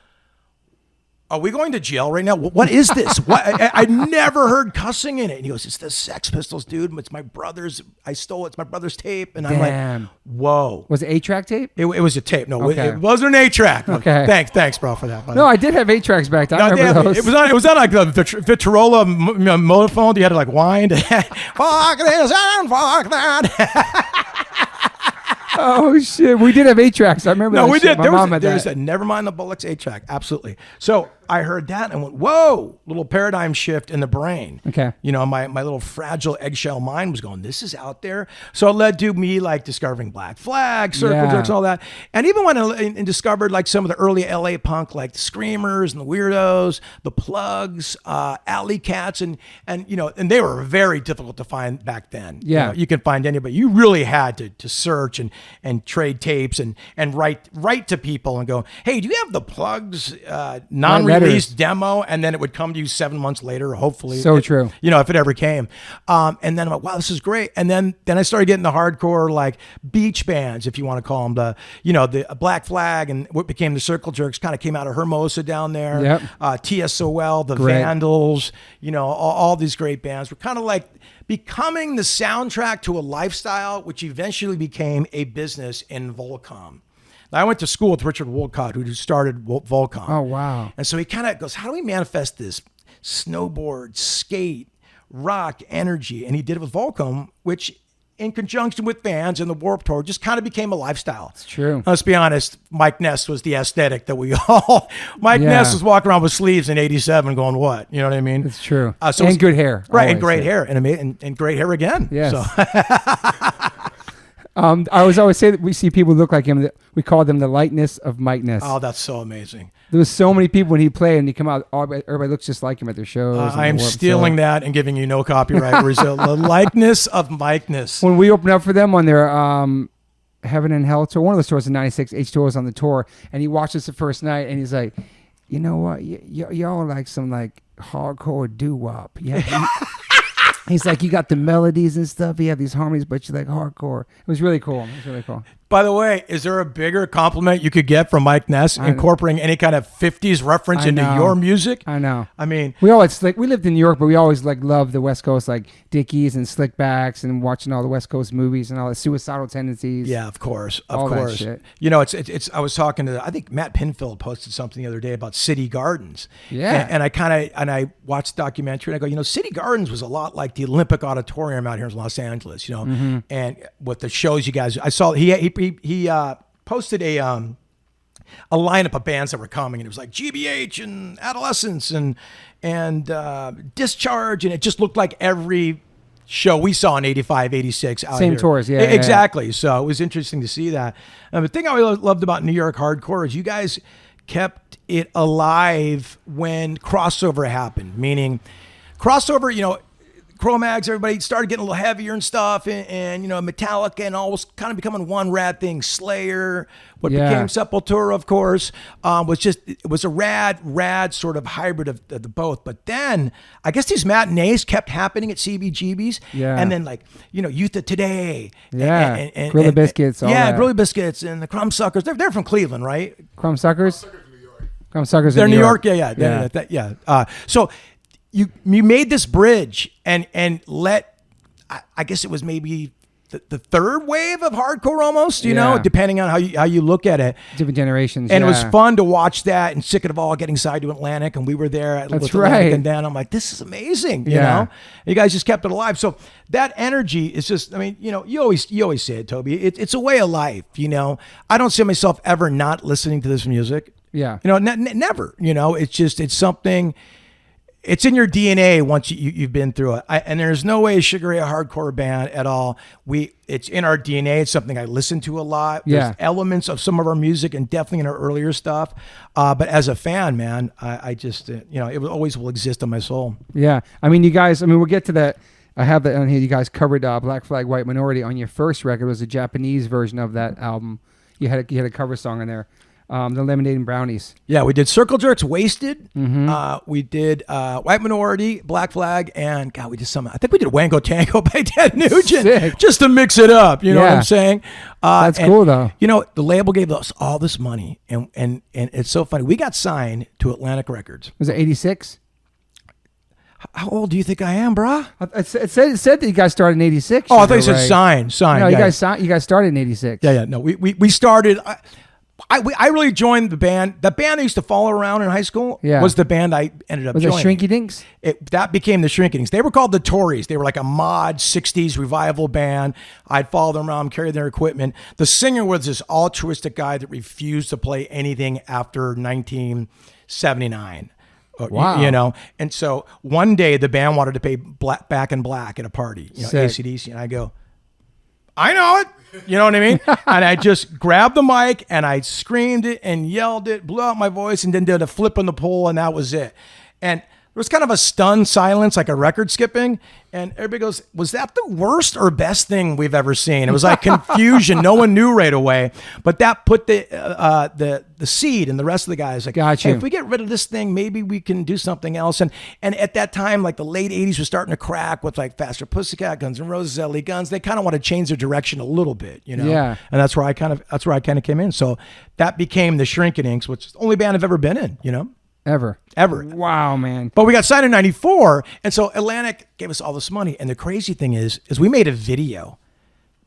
[SPEAKER 1] are we going to jail right now? What is this? I never heard cussing in it. And he goes, it's the Sex Pistols, dude. It's my brother's. I stole it. It's my brother's tape. And I'm like, whoa.
[SPEAKER 2] Was it 8-track tape?
[SPEAKER 1] It was a tape. No, it wasn't an 8-track.
[SPEAKER 2] Okay.
[SPEAKER 1] Thanks, bro, for that.
[SPEAKER 2] No, I did have 8-tracks back then. I remember those.
[SPEAKER 1] It was on the Victrola motophone. You had to wind. Fuck this and fuck that.
[SPEAKER 2] Oh shit! We did have 8-tracks. I remember.
[SPEAKER 1] No,
[SPEAKER 2] that
[SPEAKER 1] we
[SPEAKER 2] shit.
[SPEAKER 1] did.
[SPEAKER 2] My mom had that.
[SPEAKER 1] There's a Never Mind the Bullocks 8-track. Absolutely. So I heard that and went, whoa, little paradigm shift in the brain.
[SPEAKER 2] Okay.
[SPEAKER 1] My little fragile eggshell mind was going, this is out there. So it led to me discovering Black Flag, Circle Jerks, all that. And even when I discovered some of the early LA punk, like the Screamers and the Weirdos, the Plugs, Alley Cats, and they were very difficult to find back then.
[SPEAKER 2] Yeah.
[SPEAKER 1] You can find anybody. You really had to search and and trade tapes and write to people and go, hey, do you have the Plugs non-released demo? And then it would come to you 7 months later, hopefully.
[SPEAKER 2] So true.
[SPEAKER 1] You know, if it ever came. And then I'm like, wow, this is great. And then I started getting the hardcore, like beach bands, if you want to call them, the Black Flag and what became the Circle Jerks kind of came out of Hermosa down there.
[SPEAKER 2] Yep.
[SPEAKER 1] TSOL, the Vandals, you know, all these great bands were kind of like becoming the soundtrack to a lifestyle, which eventually became a business in Volcom. Now, I went to school with Richard Wolcott, who started Volcom.
[SPEAKER 2] Oh, wow.
[SPEAKER 1] And so he kind of goes, how do we manifest this snowboard, skate, rock energy? And he did it with Volcom, which in conjunction with Vans and the Warped Tour just kind of became a lifestyle.
[SPEAKER 2] It's true.
[SPEAKER 1] Let's be honest, Mike Ness was the aesthetic that we all... Ness was walking around with sleeves in 87 going, what? You know what I mean?
[SPEAKER 2] It's true.
[SPEAKER 1] So
[SPEAKER 2] and good hair.
[SPEAKER 1] Right,
[SPEAKER 2] always,
[SPEAKER 1] and great hair. And great hair again.
[SPEAKER 2] Yes.
[SPEAKER 1] So.
[SPEAKER 2] I always say that we see people look like him, that we call them the likeness of Mike Ness.
[SPEAKER 1] Oh, that's so amazing.
[SPEAKER 2] There was so many people when he played and he come out, everybody looks just like him at their shows.
[SPEAKER 1] I am stealing that and giving you no copyright. The likeness of Mike Ness.
[SPEAKER 2] When we opened up for them on their Heaven and Hell tour, one of the tours in 96, H2O was on the tour, and he watched us the first night and he's like, you know what, y'all are like some like hardcore doo-wop. Yeah. He's like, you got the melodies and stuff. You have these harmonies, but you like hardcore. It was really cool.
[SPEAKER 1] By the way, is there a bigger compliment you could get from Mike Ness incorporating any kind of 50s reference into your music?
[SPEAKER 2] I know.
[SPEAKER 1] I mean,
[SPEAKER 2] we lived in New York, but we always like loved the West Coast, like Dickies and Slickbacks, and watching all the West Coast movies and all the Suicidal Tendencies.
[SPEAKER 1] Yeah, of course.
[SPEAKER 2] That shit.
[SPEAKER 1] You know, it's. I was talking to, I think Matt Pinfield posted something the other day about City Gardens.
[SPEAKER 2] Yeah.
[SPEAKER 1] And I watched the dodocumentary and I go, you know, City Gardens was a lot like the Olympic Auditorium out here in Los Angeles, you know, and with the shows you guys, I saw he posted a lineup of bands that were coming, and it was like GBH and Adolescence and Discharge, and it just looked like every show we saw in 85, 86 out
[SPEAKER 2] Same
[SPEAKER 1] here.
[SPEAKER 2] tours, yeah.
[SPEAKER 1] Exactly. So it was interesting to see that. The thing I really loved about New York hardcore is you guys kept it alive when crossover happened, meaning crossover, you know, Cro-Mags, everybody started getting a little heavier and stuff, and you know, Metallica and all was kind of becoming one rad thing. Slayer, what became Sepultura, of course, was a rad sort of hybrid of the both. But then I guess these matinees kept happening at CBGB's, and then like, you know, Youth of Today,
[SPEAKER 2] and Gorilla Biscuits,
[SPEAKER 1] Gorilla Biscuits, and the Crumb Suckers. They're from Cleveland, right?
[SPEAKER 2] Crumb Suckers, Crumb Suckers.
[SPEAKER 1] They're New York. Yeah. So. You made this bridge and let, I guess it was maybe the third wave of hardcore almost, you know, depending on how you look at it.
[SPEAKER 2] Different generations.
[SPEAKER 1] And it was fun to watch that, and Sick of It All getting signed to Atlantic, and we were there with Atlantic and Dan. I'm like, this is amazing, you know? You guys just kept it alive. So that energy is just, I mean, you know, you always say it, Toby. It's a way of life, you know? I don't see myself ever not listening to this music.
[SPEAKER 2] Yeah.
[SPEAKER 1] You know, never, you know? It's something... It's in your DNA once you've been through it. And there's no way Sugar Ray a hardcore band at all. It's in our DNA. It's something I listen to a lot. There's elements of some of our music and definitely in our earlier stuff. But as a fan, man, I just, you know, it always will exist in my soul.
[SPEAKER 2] Yeah. I mean, you guys, we'll get to that. I have that on here. You guys covered Black Flag, White Minority on your first record. It was a Japanese version of that album. You had a cover song in there. The Lemonade and Brownies. Yeah,
[SPEAKER 1] we did Circle Jerks, Wasted. We did White Minority, Black Flag, and God, we did some. I think we did Wango Tango by Ted Nugent,
[SPEAKER 2] Sick.
[SPEAKER 1] Just to mix it up. You know what I'm saying?
[SPEAKER 2] That's cool though.
[SPEAKER 1] You know, the label gave us all this money, and it's so funny. We got signed to Atlantic Records.
[SPEAKER 2] Was it 86?
[SPEAKER 1] How old do you think I am, brah?
[SPEAKER 2] It said that you guys started in 86.
[SPEAKER 1] Oh, I thought you said signed.
[SPEAKER 2] No, you guys started in 86.
[SPEAKER 1] Yeah. No, we started. I really joined the band. The band I used to follow around in high school was the band I ended up joining.
[SPEAKER 2] Was it Shrinky Dinks?
[SPEAKER 1] That became the Shrinky Dinks. They were called the Tories. They were like a mod 60s revival band. I'd follow them around, carry their equipment. The singer was this altruistic guy that refused to play anything after 1979.
[SPEAKER 2] Wow.
[SPEAKER 1] You know, and so one day the band wanted to play Back in Black at a party, you know, AC/DC, and I go, I know it. You know what I mean? And I just grabbed the mic and I screamed it and yelled it, blew out my voice, and then did a flip on the pole, and that was it. And was kind of a stunned silence, like a record skipping. And everybody goes, was that the worst or best thing we've ever seen? It was like confusion. No one knew right away. But that put the seed in the rest of the guys. Like,
[SPEAKER 2] Gotcha.
[SPEAKER 1] hey, if we get rid of this thing, maybe we can do something else. And at that time, like the late 80s was starting to crack with like Faster Pussycat, Guns N' Roses, LA Guns. They kind of want to change their direction a little bit, you know?
[SPEAKER 2] Yeah.
[SPEAKER 1] And that's where I kind of came in. So that became the Shrinking Inks, which is the only band I've ever been in, you know?
[SPEAKER 2] Ever. Wow, man.
[SPEAKER 1] But we got signed in 94, and so Atlantic gave us all this money. And the crazy thing is we made a video.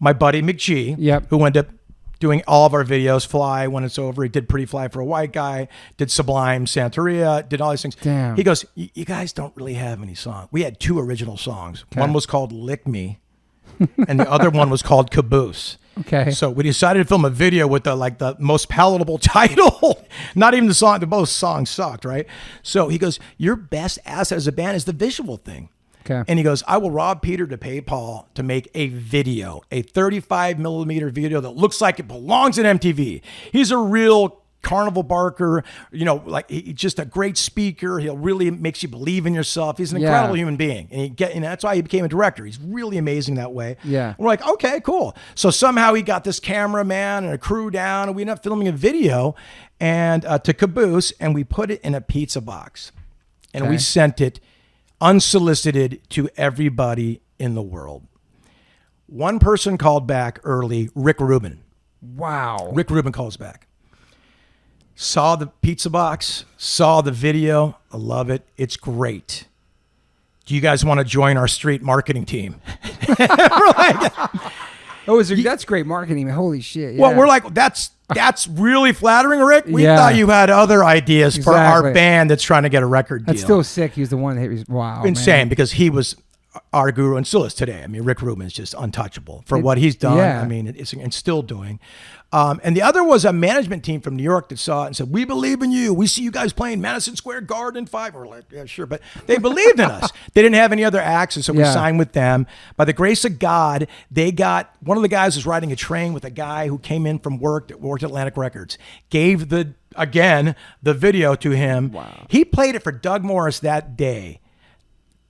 [SPEAKER 1] My buddy McGee,
[SPEAKER 2] Yep.
[SPEAKER 1] who ended up doing all of our videos, Fly, When It's Over, he did Pretty Fly for a White Guy, did Sublime, Santeria, did all these things.
[SPEAKER 2] Damn.
[SPEAKER 1] He goes, you guys don't really have any songs. We had 2 original songs.
[SPEAKER 2] Okay.
[SPEAKER 1] One was called Lick Me, and the other one was called Caboose.
[SPEAKER 2] Okay.
[SPEAKER 1] So we decided to film a video with the most palatable title. Not even the song. Both songs sucked, right? So he goes, your best asset as a band is the visual thing.
[SPEAKER 2] Okay.
[SPEAKER 1] And he goes, I will rob Peter to pay Paul to make a video, a 35 millimeter video that looks like it belongs at MTV. He's a real carnival barker, you know, like he's just a great speaker. He'll really makes you believe in yourself. He's an incredible human being. And that's why he became a director. He's really amazing that way.
[SPEAKER 2] Yeah.
[SPEAKER 1] We're like, okay, cool. So somehow he got this cameraman and a crew down, and we ended up filming a video and to Caboose, and we put it in a pizza box. And we sent it unsolicited to everybody in the world. One person called back early, Rick Rubin.
[SPEAKER 2] Wow.
[SPEAKER 1] Rick Rubin calls back. Saw the pizza box, saw the video. I love it. It's great. Do you guys want to join our street marketing team? We're like,
[SPEAKER 2] That's great marketing. Holy shit. Yeah.
[SPEAKER 1] well, we're like, that's really flattering, Rick. We thought you had other ideas for our band that's trying to get a record deal.
[SPEAKER 2] That's still sick. He was the one that hit. Wow.
[SPEAKER 1] Insane,
[SPEAKER 2] man.
[SPEAKER 1] because he was our guru and still is today. I mean, Rick Rubin is just untouchable for what he's done.
[SPEAKER 2] Yeah.
[SPEAKER 1] I mean, it's still doing. And the other was a management team from New York that saw it and said, we believe in you. We see you guys playing Madison Square Garden 5. We're like, yeah, sure. But they believed in us. They didn't have any other acts. And so we signed with them. By the grace of God, they got, one of the guys was riding a train with a guy who came in from work that worked at Atlantic Records, gave the video to him.
[SPEAKER 2] Wow.
[SPEAKER 1] He played it for Doug Morris that day.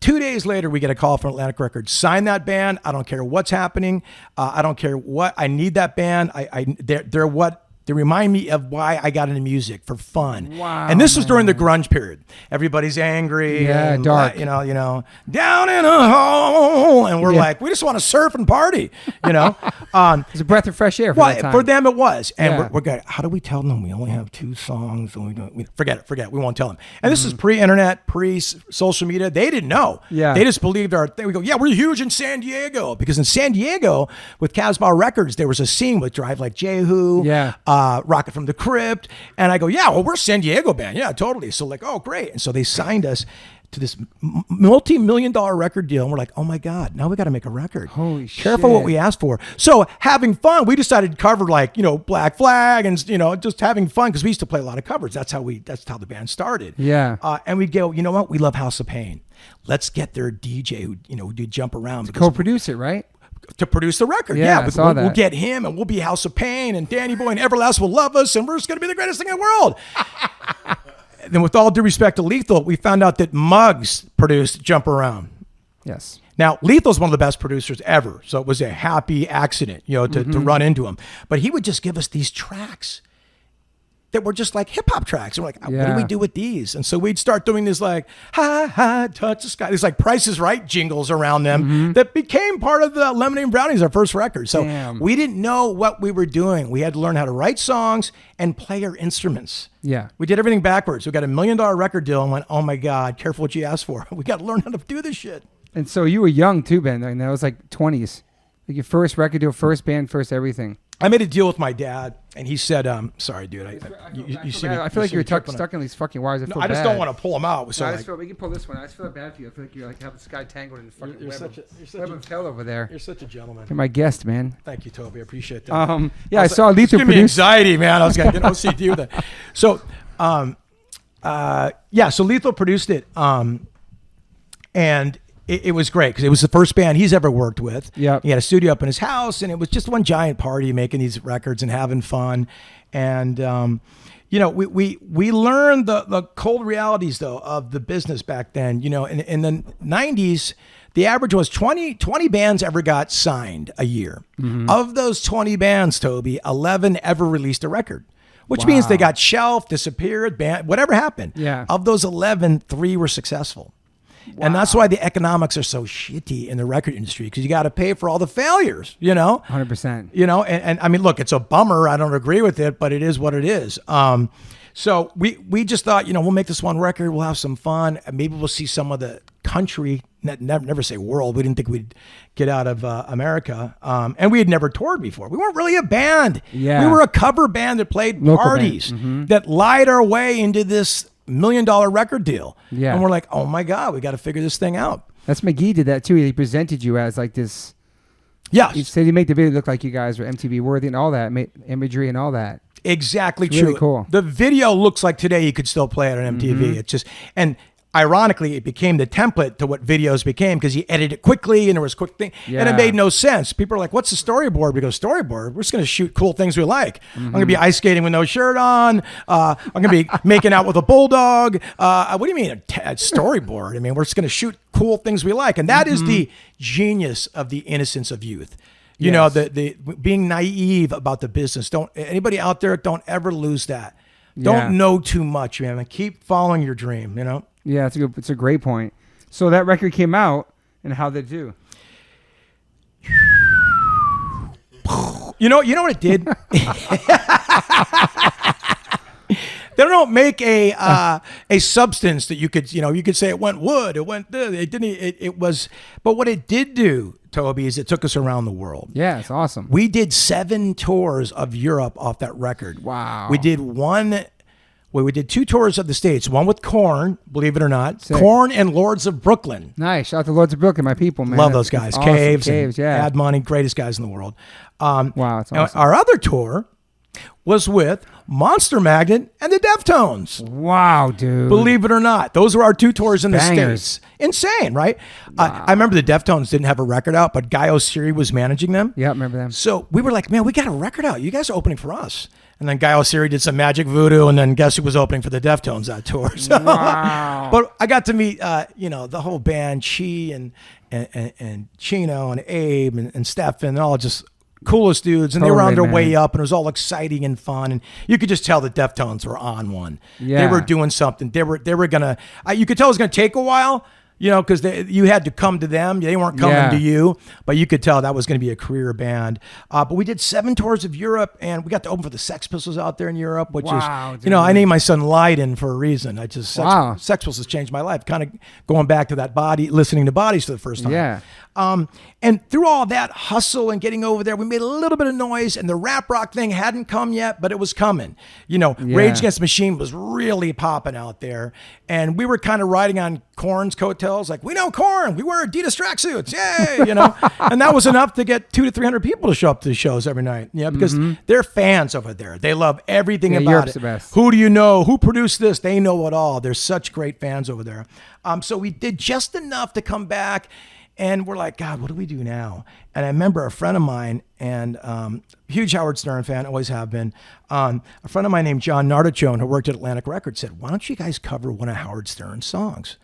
[SPEAKER 1] 2 days later, we get a call from Atlantic Records. Sign that band. I don't care what's happening. I don't care what. I need that band. They're what they remind me of why I got into music, for fun.
[SPEAKER 2] Wow.
[SPEAKER 1] And this was during the grunge period. Everybody's angry.
[SPEAKER 2] Yeah,
[SPEAKER 1] and,
[SPEAKER 2] dark.
[SPEAKER 1] You know, down in a hole, and we're like, we just want to surf and party. You know,
[SPEAKER 2] It's a breath of fresh air for that time.
[SPEAKER 1] for them it was. And we're going, how do we tell them we only have 2 songs? And forget it. We won't tell them. And this is pre-internet, pre-social media. They didn't know.
[SPEAKER 2] Yeah.
[SPEAKER 1] They just believed our thing. We go, yeah, we're huge in San Diego. Because in San Diego, with Casbah Records, there was a scene with Drive Like Jehu, Rocket from the Crypt. And I go, yeah, well, we're a San Diego band. Yeah, totally. So like, oh, great. And so they signed us to this multi-million-dollar record deal, and we're like, oh my God, now we got to make a record.
[SPEAKER 2] Holy shit.
[SPEAKER 1] Careful what we asked for. So having fun, we decided to cover like, Black Flag and, just having fun, because we used to play a lot of covers. That's how the band started.
[SPEAKER 2] Yeah.
[SPEAKER 1] And we'd go, you know what? We love House of Pain. Let's get their DJ who did Jump Around.
[SPEAKER 2] Co-produce it, right?
[SPEAKER 1] To produce the record.
[SPEAKER 2] Yeah, I saw that.
[SPEAKER 1] We'll get him, and we'll be House of Pain, and Danny Boy and Everlast will love us, and we're just going to be the greatest thing in the world. Then with all due respect to Lethal, we found out that Muggs produced Jump Around.
[SPEAKER 2] Yes.
[SPEAKER 1] Now, Lethal's one of the best producers ever, so it was a happy accident, to run into him. But he would just give us these tracks that were just like hip hop tracks. And we're like, what do we do with these? And so we'd start doing this like, ha, touch the sky. These like Price is Right jingles around them that became part of the Lemonade and Brownies, our first record. So we didn't know what we were doing. We had to learn how to write songs and play our instruments.
[SPEAKER 2] Yeah.
[SPEAKER 1] We did everything backwards. We got $1 million record deal and went, oh my God, careful what you ask for. We got to learn how to do this shit.
[SPEAKER 2] And so you were young too, Ben. And that was like 20s. Like your first record deal, first band, first everything.
[SPEAKER 1] I made a deal with my dad, and he said, sorry, dude. You see me,
[SPEAKER 2] I feel like you're stuck in these fucking wires.
[SPEAKER 1] I just don't want to pull them out. So
[SPEAKER 2] we can pull this one. I just feel bad for you. I feel like you have the sky tangled in the fucking web of hell over there.
[SPEAKER 1] You're such a gentleman.
[SPEAKER 2] You're my guest, man.
[SPEAKER 1] Thank you, Toby. I appreciate that.
[SPEAKER 2] I saw Lethal
[SPEAKER 1] give me
[SPEAKER 2] produce.
[SPEAKER 1] anxiety, man. I was going to get OCD with that. So, so Lethal produced it, and it was great because it was the first band he's ever worked with.
[SPEAKER 2] Yep.
[SPEAKER 1] He had a studio up in his house, and it was just one giant party making these records and having fun. And, we learned the cold realities, though, of the business back then. In the 90s, the average was 20 bands ever got signed a year. Mm-hmm. Of those 20 bands, Toby, 11 ever released a record. Which means they got shelved, disappeared, whatever happened.
[SPEAKER 2] Yeah.
[SPEAKER 1] Of those 11, 3 were successful. Wow. And that's why the economics are so shitty in the record industry, because you got to pay for all the failures,
[SPEAKER 2] 100%.
[SPEAKER 1] And I mean, look, it's a bummer. I don't agree with it, but it is what it is. So we just thought, we'll make this one record. We'll have some fun. And maybe we'll see some of the country, never say world. We didn't think we'd get out of America. And we had never toured before. We weren't really a band.
[SPEAKER 2] Yeah.
[SPEAKER 1] We were a cover band that played
[SPEAKER 2] Local
[SPEAKER 1] parties, that lied our way into this $1 million record deal.
[SPEAKER 2] Yeah.
[SPEAKER 1] And we're like, oh my God, we got to figure this thing out.
[SPEAKER 2] That's McGee did that too. He presented you as like this.
[SPEAKER 1] Yes.
[SPEAKER 2] He said he made the video look like you guys were MTV worthy and all that, imagery and all that.
[SPEAKER 1] Exactly
[SPEAKER 2] It's
[SPEAKER 1] true.
[SPEAKER 2] really cool.
[SPEAKER 1] The video looks like today you could still play it on MTV.
[SPEAKER 2] Mm-hmm.
[SPEAKER 1] It's just, and ironically, it became the template to what videos became because he edited it quickly and there was quick thing, and it
[SPEAKER 2] Yeah.
[SPEAKER 1] made no sense. People are like, "What's the storyboard?" We go, "Storyboard? We're just going to shoot cool things we like. I'm going to be ice skating with no shirt on. I'm going to be making out with a bulldog. What do you mean a storyboard? I mean, we're just going to shoot cool things we like, and that is the genius of the innocence of youth." You know, the being naive about the business. Don't anybody out there, don't ever lose that. Don't know too much, man. Keep following your dream,
[SPEAKER 2] Yeah, it's a great point. So that record came out, and how did it do?
[SPEAKER 1] You know what it did? They don't make a substance that you could say it went wood, it went this, it didn't, it was, but what it did do, Toby, is it took us around the world.
[SPEAKER 2] Yeah, it's awesome.
[SPEAKER 1] We did 7 tours of Europe off that record.
[SPEAKER 2] Wow.
[SPEAKER 1] We did we did 2 tours of the States, one with Korn, believe it or not.
[SPEAKER 2] Sick.
[SPEAKER 1] Korn and Lords of Brooklyn.
[SPEAKER 2] Nice. Shout out to Lords of Brooklyn, my people, man.
[SPEAKER 1] Love those guys.
[SPEAKER 2] Awesome.
[SPEAKER 1] Caves,
[SPEAKER 2] yeah.
[SPEAKER 1] Ad Money, greatest guys in the world.
[SPEAKER 2] Wow, it's awesome.
[SPEAKER 1] Our other tour was with Monster Magnet and the Deftones.
[SPEAKER 2] Wow, dude.
[SPEAKER 1] Believe it or not, those were our 2 tours in the
[SPEAKER 2] Bangers.
[SPEAKER 1] States. Insane, right?
[SPEAKER 2] Wow.
[SPEAKER 1] I remember the Deftones didn't have a record out, but Guy Oseary was managing them.
[SPEAKER 2] Yeah, remember them.
[SPEAKER 1] So we were like, man, we got a record out. You guys are opening for us. And then Guy Oseary did some magic voodoo, and then guess who was opening for the Deftones that tour? So,
[SPEAKER 2] Wow.
[SPEAKER 1] But I got to meet, the whole band, Chi and Chino and Abe and Stefan, all just coolest dudes, and they were on their way up, and it was all exciting and fun, and you could just tell the Deftones were on one.
[SPEAKER 2] Yeah.
[SPEAKER 1] They were doing something. They were gonna. You could tell it was gonna take a while, because you had to come to them. They weren't coming to you, but you could tell that was going to be a career band. But we did 7 tours of Europe, and we got to open for the Sex Pistols out there in Europe, which is,
[SPEAKER 2] dude.
[SPEAKER 1] I named my son Lydon for a reason. Sex Pistols has changed my life. Kind of going back to that listening to Bodies for the first time.
[SPEAKER 2] Yeah.
[SPEAKER 1] And through all that hustle and getting over there, we made a little bit of noise, and the rap rock thing hadn't come yet, but it was coming. Rage Against the Machine was really popping out there, and we were kind of riding on Korn's coattails, like, we know Korn, we wear Adidas tracksuits, yay, and that was enough to get 200 to 300 people to show up to the shows every night, because they're fans over there. They love everything about
[SPEAKER 2] Europe's
[SPEAKER 1] it.
[SPEAKER 2] The best.
[SPEAKER 1] Who do you know? Who produced this? They know it all. They're such great fans over there. So we did just enough to come back. And we're like, God, what do we do now? And I remember a friend of mine, and huge Howard Stern fan, always have been, a friend of mine named John Nardachone, who worked at Atlantic Records, said, why don't you guys cover one of Howard Stern's songs?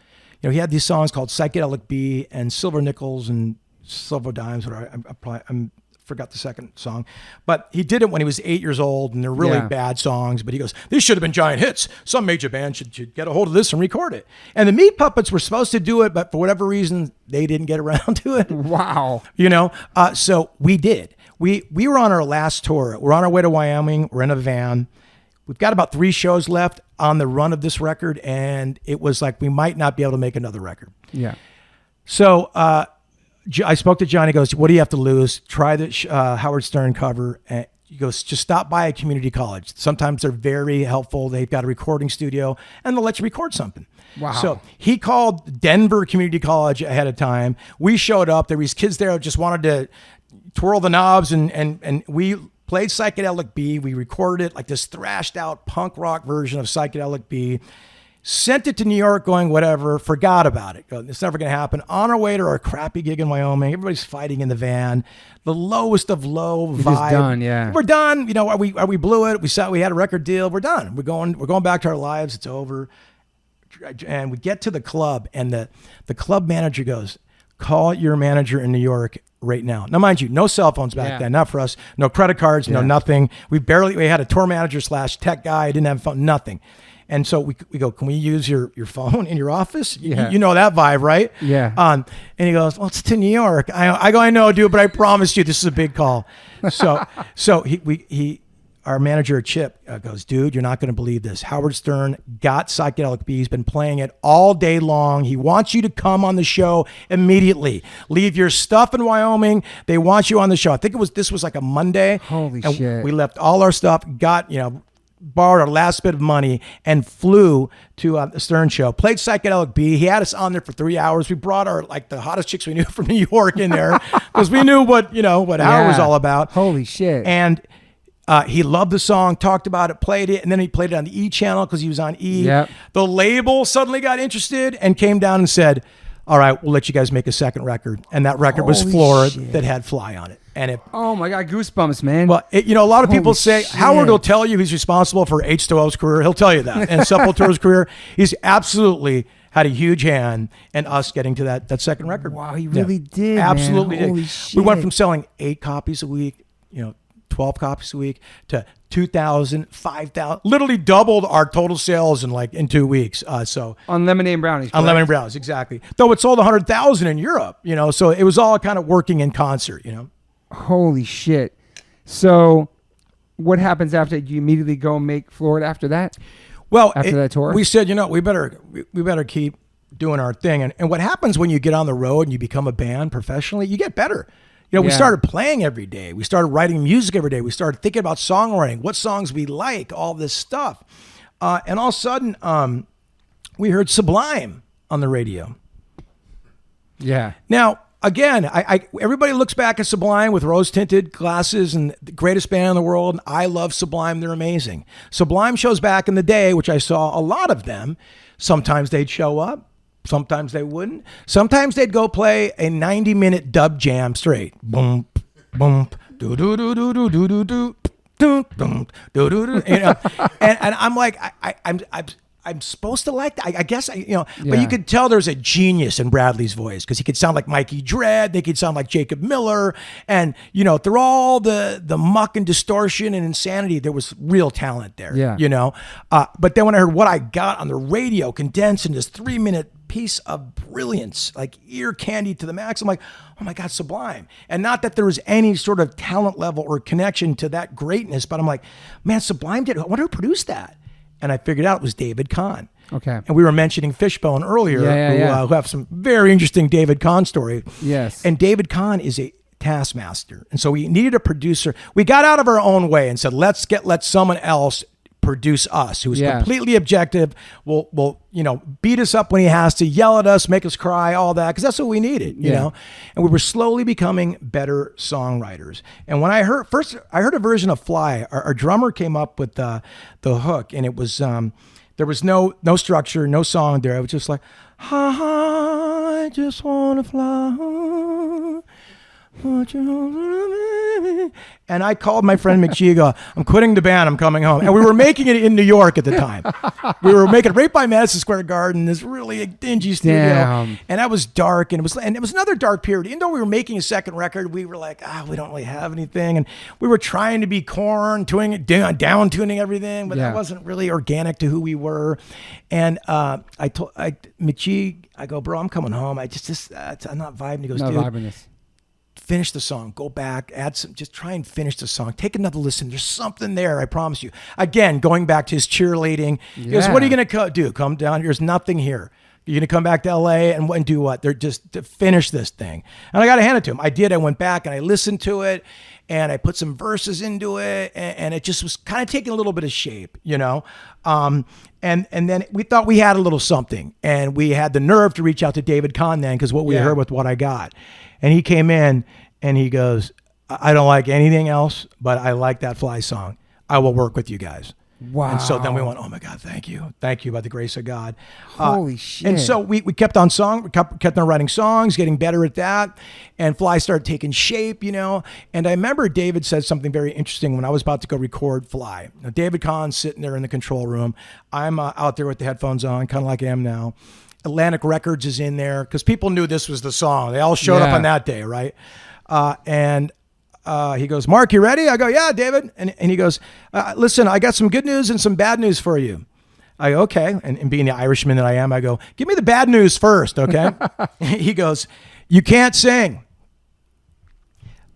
[SPEAKER 1] He had these songs called Psychedelic Bee and Silver Nickels and Silver Dimes, whatever. I forgot the second song, but he did it when he was 8 years old, and they're really bad songs, but he goes, these should have been giant hits. Some major band should get a hold of this and record it. And the Meat Puppets were supposed to do it, but for whatever reason, they didn't get around to it.
[SPEAKER 2] Wow.
[SPEAKER 1] So we did. We were on our last tour. We're on our way to Wyoming. We're in a van. We've got about 3 shows left on the run of this record, and it was like we might not be able to make another record.
[SPEAKER 2] Yeah.
[SPEAKER 1] So I spoke to John. He goes, what do you have to lose? Try the Howard Stern cover. And he goes, just stop by a community college. Sometimes they're very helpful. They've got a recording studio, and they'll let you record something.
[SPEAKER 2] Wow.
[SPEAKER 1] So he called Denver Community College ahead of time. We showed up. There was kids there who just wanted to twirl the knobs, and we played Psychedelic Bee. We recorded it like this thrashed out punk rock version of Psychedelic Bee. Sent it to New York going, whatever, forgot about it. It's never going to happen. On our way to our crappy gig in Wyoming, everybody's fighting in the van. The lowest of low vibe.
[SPEAKER 2] Just done, yeah.
[SPEAKER 1] We're done. We blew it. We had a record deal. We're done. We're going back to our lives. It's over. And we get to the club, and the club manager goes, call your manager in New York right now. Now, mind you, no cell phones back then, not for us. No credit cards, no nothing. We had a tour manager / tech guy. Didn't have a phone, nothing. And so we go, can we use your phone in your office?
[SPEAKER 2] Yeah.
[SPEAKER 1] You know that vibe, right?
[SPEAKER 2] Yeah.
[SPEAKER 1] And he goes, well, it's to New York. I go, I know, dude, but I promise you this is a big call. So our manager, Chip, goes, dude, you're not going to believe this. Howard Stern got Psychedelic B. He's been playing it all day long. He wants you to come on the show immediately. Leave your stuff in Wyoming. They want you on the show. I think this was like a Monday.
[SPEAKER 2] Holy
[SPEAKER 1] and
[SPEAKER 2] shit.
[SPEAKER 1] We left all our stuff, borrowed our last bit of money and flew to the Stern show. Played Psychedelic B. He had us on there for 3 hours. We brought the hottest chicks we knew from New York in there because we knew what Howard was all about.
[SPEAKER 2] Holy shit.
[SPEAKER 1] And he loved the song, talked about it, played it, and then he played it on the E channel because he was on E.
[SPEAKER 2] Yep.
[SPEAKER 1] The label suddenly got interested and came down and said, all right, we'll let you guys make a second record. And that record was
[SPEAKER 2] Holy
[SPEAKER 1] Floor
[SPEAKER 2] shit.
[SPEAKER 1] that had Fly on it. And
[SPEAKER 2] oh my God, goosebumps, man.
[SPEAKER 1] Well, a lot of people
[SPEAKER 2] Holy
[SPEAKER 1] say,
[SPEAKER 2] shit.
[SPEAKER 1] Howard will tell you he's responsible for H2O's career. He'll tell you that. And Sepultura's career. He's absolutely had a huge hand in us getting to that second record.
[SPEAKER 2] Wow, he really did,
[SPEAKER 1] Absolutely
[SPEAKER 2] man. Holy
[SPEAKER 1] did.
[SPEAKER 2] shit.
[SPEAKER 1] We went from selling 8 copies a week, 12 copies a week to 2,000, 5,000, literally doubled our total sales in 2 weeks. So
[SPEAKER 2] on Lemonade and Brownies.
[SPEAKER 1] On Lemonade and Brownies, exactly. Though it sold 100,000 in Europe, so it was all kind of working in concert,
[SPEAKER 2] Holy shit. So what happens after? Do you immediately go and make Florida after that?
[SPEAKER 1] Well,
[SPEAKER 2] after that tour?
[SPEAKER 1] We said, we better keep doing our thing. And what happens when you get on the road and you become a band professionally, you get better. We started playing every day. We started writing music every day. We started thinking about songwriting, what songs we like, all this stuff. And all of a sudden, we heard Sublime on the radio.
[SPEAKER 2] Yeah.
[SPEAKER 1] Now, again, everybody looks back at Sublime with rose-tinted glasses and the greatest band in the world. And I love Sublime. They're amazing. Sublime shows back in the day, which I saw a lot of them. Sometimes they'd show up. Sometimes they wouldn't. Sometimes they'd go play a 90-minute dub jam straight. Boom, boom, do do do do do do do do do do do do. And I'm like, I'm supposed to like that. I guess, but you could tell there's a genius in Bradley's voice because he could sound like Mikey Dread. They could sound like Jacob Miller. And, through all the muck and distortion and insanity, there was real talent there, But then when I heard what I got on the radio condensed in this 3-minute piece of brilliance, like ear candy to the max, I'm like, oh my God, Sublime. And not that there was any sort of talent level or connection to that greatness, but I'm like, man, Sublime I wonder who produced that. And I figured out it was David Kahn.
[SPEAKER 2] Okay.
[SPEAKER 1] And we were mentioning Fishbone earlier, who have some very interesting David Kahn story.
[SPEAKER 2] Yes.
[SPEAKER 1] And David Kahn is a taskmaster. And so we needed a producer. We got out of our own way and said, let someone else produce us, who is completely objective, will beat us up when he has to, yell at us, make us cry, all that, because that's what we needed, you know. And we were slowly becoming better songwriters. And when I heard a version of Fly, our drummer came up with the hook, and it was there was no structure, no song there. It was just like, I just want to fly. And I called my friend McGee, go, I'm quitting the band, I'm coming home. And we were making it in New York at the time. We were making it right by Madison Square Garden, this really dingy studio.
[SPEAKER 2] Damn.
[SPEAKER 1] And that was dark, and it was another dark period. Even though we were making a second record, we were like, we don't really have anything. And we were trying to be Korn, down-tuning everything, but that wasn't really organic to who we were. And I told McGee, I go, bro, I'm coming home. I'm not vibing. He goes,
[SPEAKER 2] not
[SPEAKER 1] dude,
[SPEAKER 2] vibing this.
[SPEAKER 1] Finish the song, go back, add some, just try and finish the song. Take another listen. There's something there, I promise you. Again, going back to his cheerleading. He goes, what are you going to do? Come down here. There's nothing here. You're going to come back to LA and do what? They're just to finish this thing. And I got to hand it to him. I did. I went back and I listened to it and I put some verses into it and it just was kind of taking a little bit of shape, And then we thought we had a little something, and we had the nerve to reach out to David Kahn then, because what we heard with What I Got. And he came in and he goes, I don't like anything else, but I like that Fly song. I will work with you guys.
[SPEAKER 2] Wow.
[SPEAKER 1] And so then we went, oh my God, thank you by the grace of God.
[SPEAKER 2] Holy shit.
[SPEAKER 1] And so we kept on kept on writing songs, getting better at that. And Fly started taking shape, And I remember David said something very interesting when I was about to go record Fly. Now, David Kahn's sitting there in the control room. I'm out there with the headphones on, kind of like I am now. Atlantic Records is in there because people knew this was the song. They all showed up on that day, right? And he goes, Mark, you ready? I go, yeah, David. And he goes, listen, I got some good news and some bad news for you. I go, okay. And being the Irishman that I am, I go, give me the bad news first, okay? He goes, you can't sing.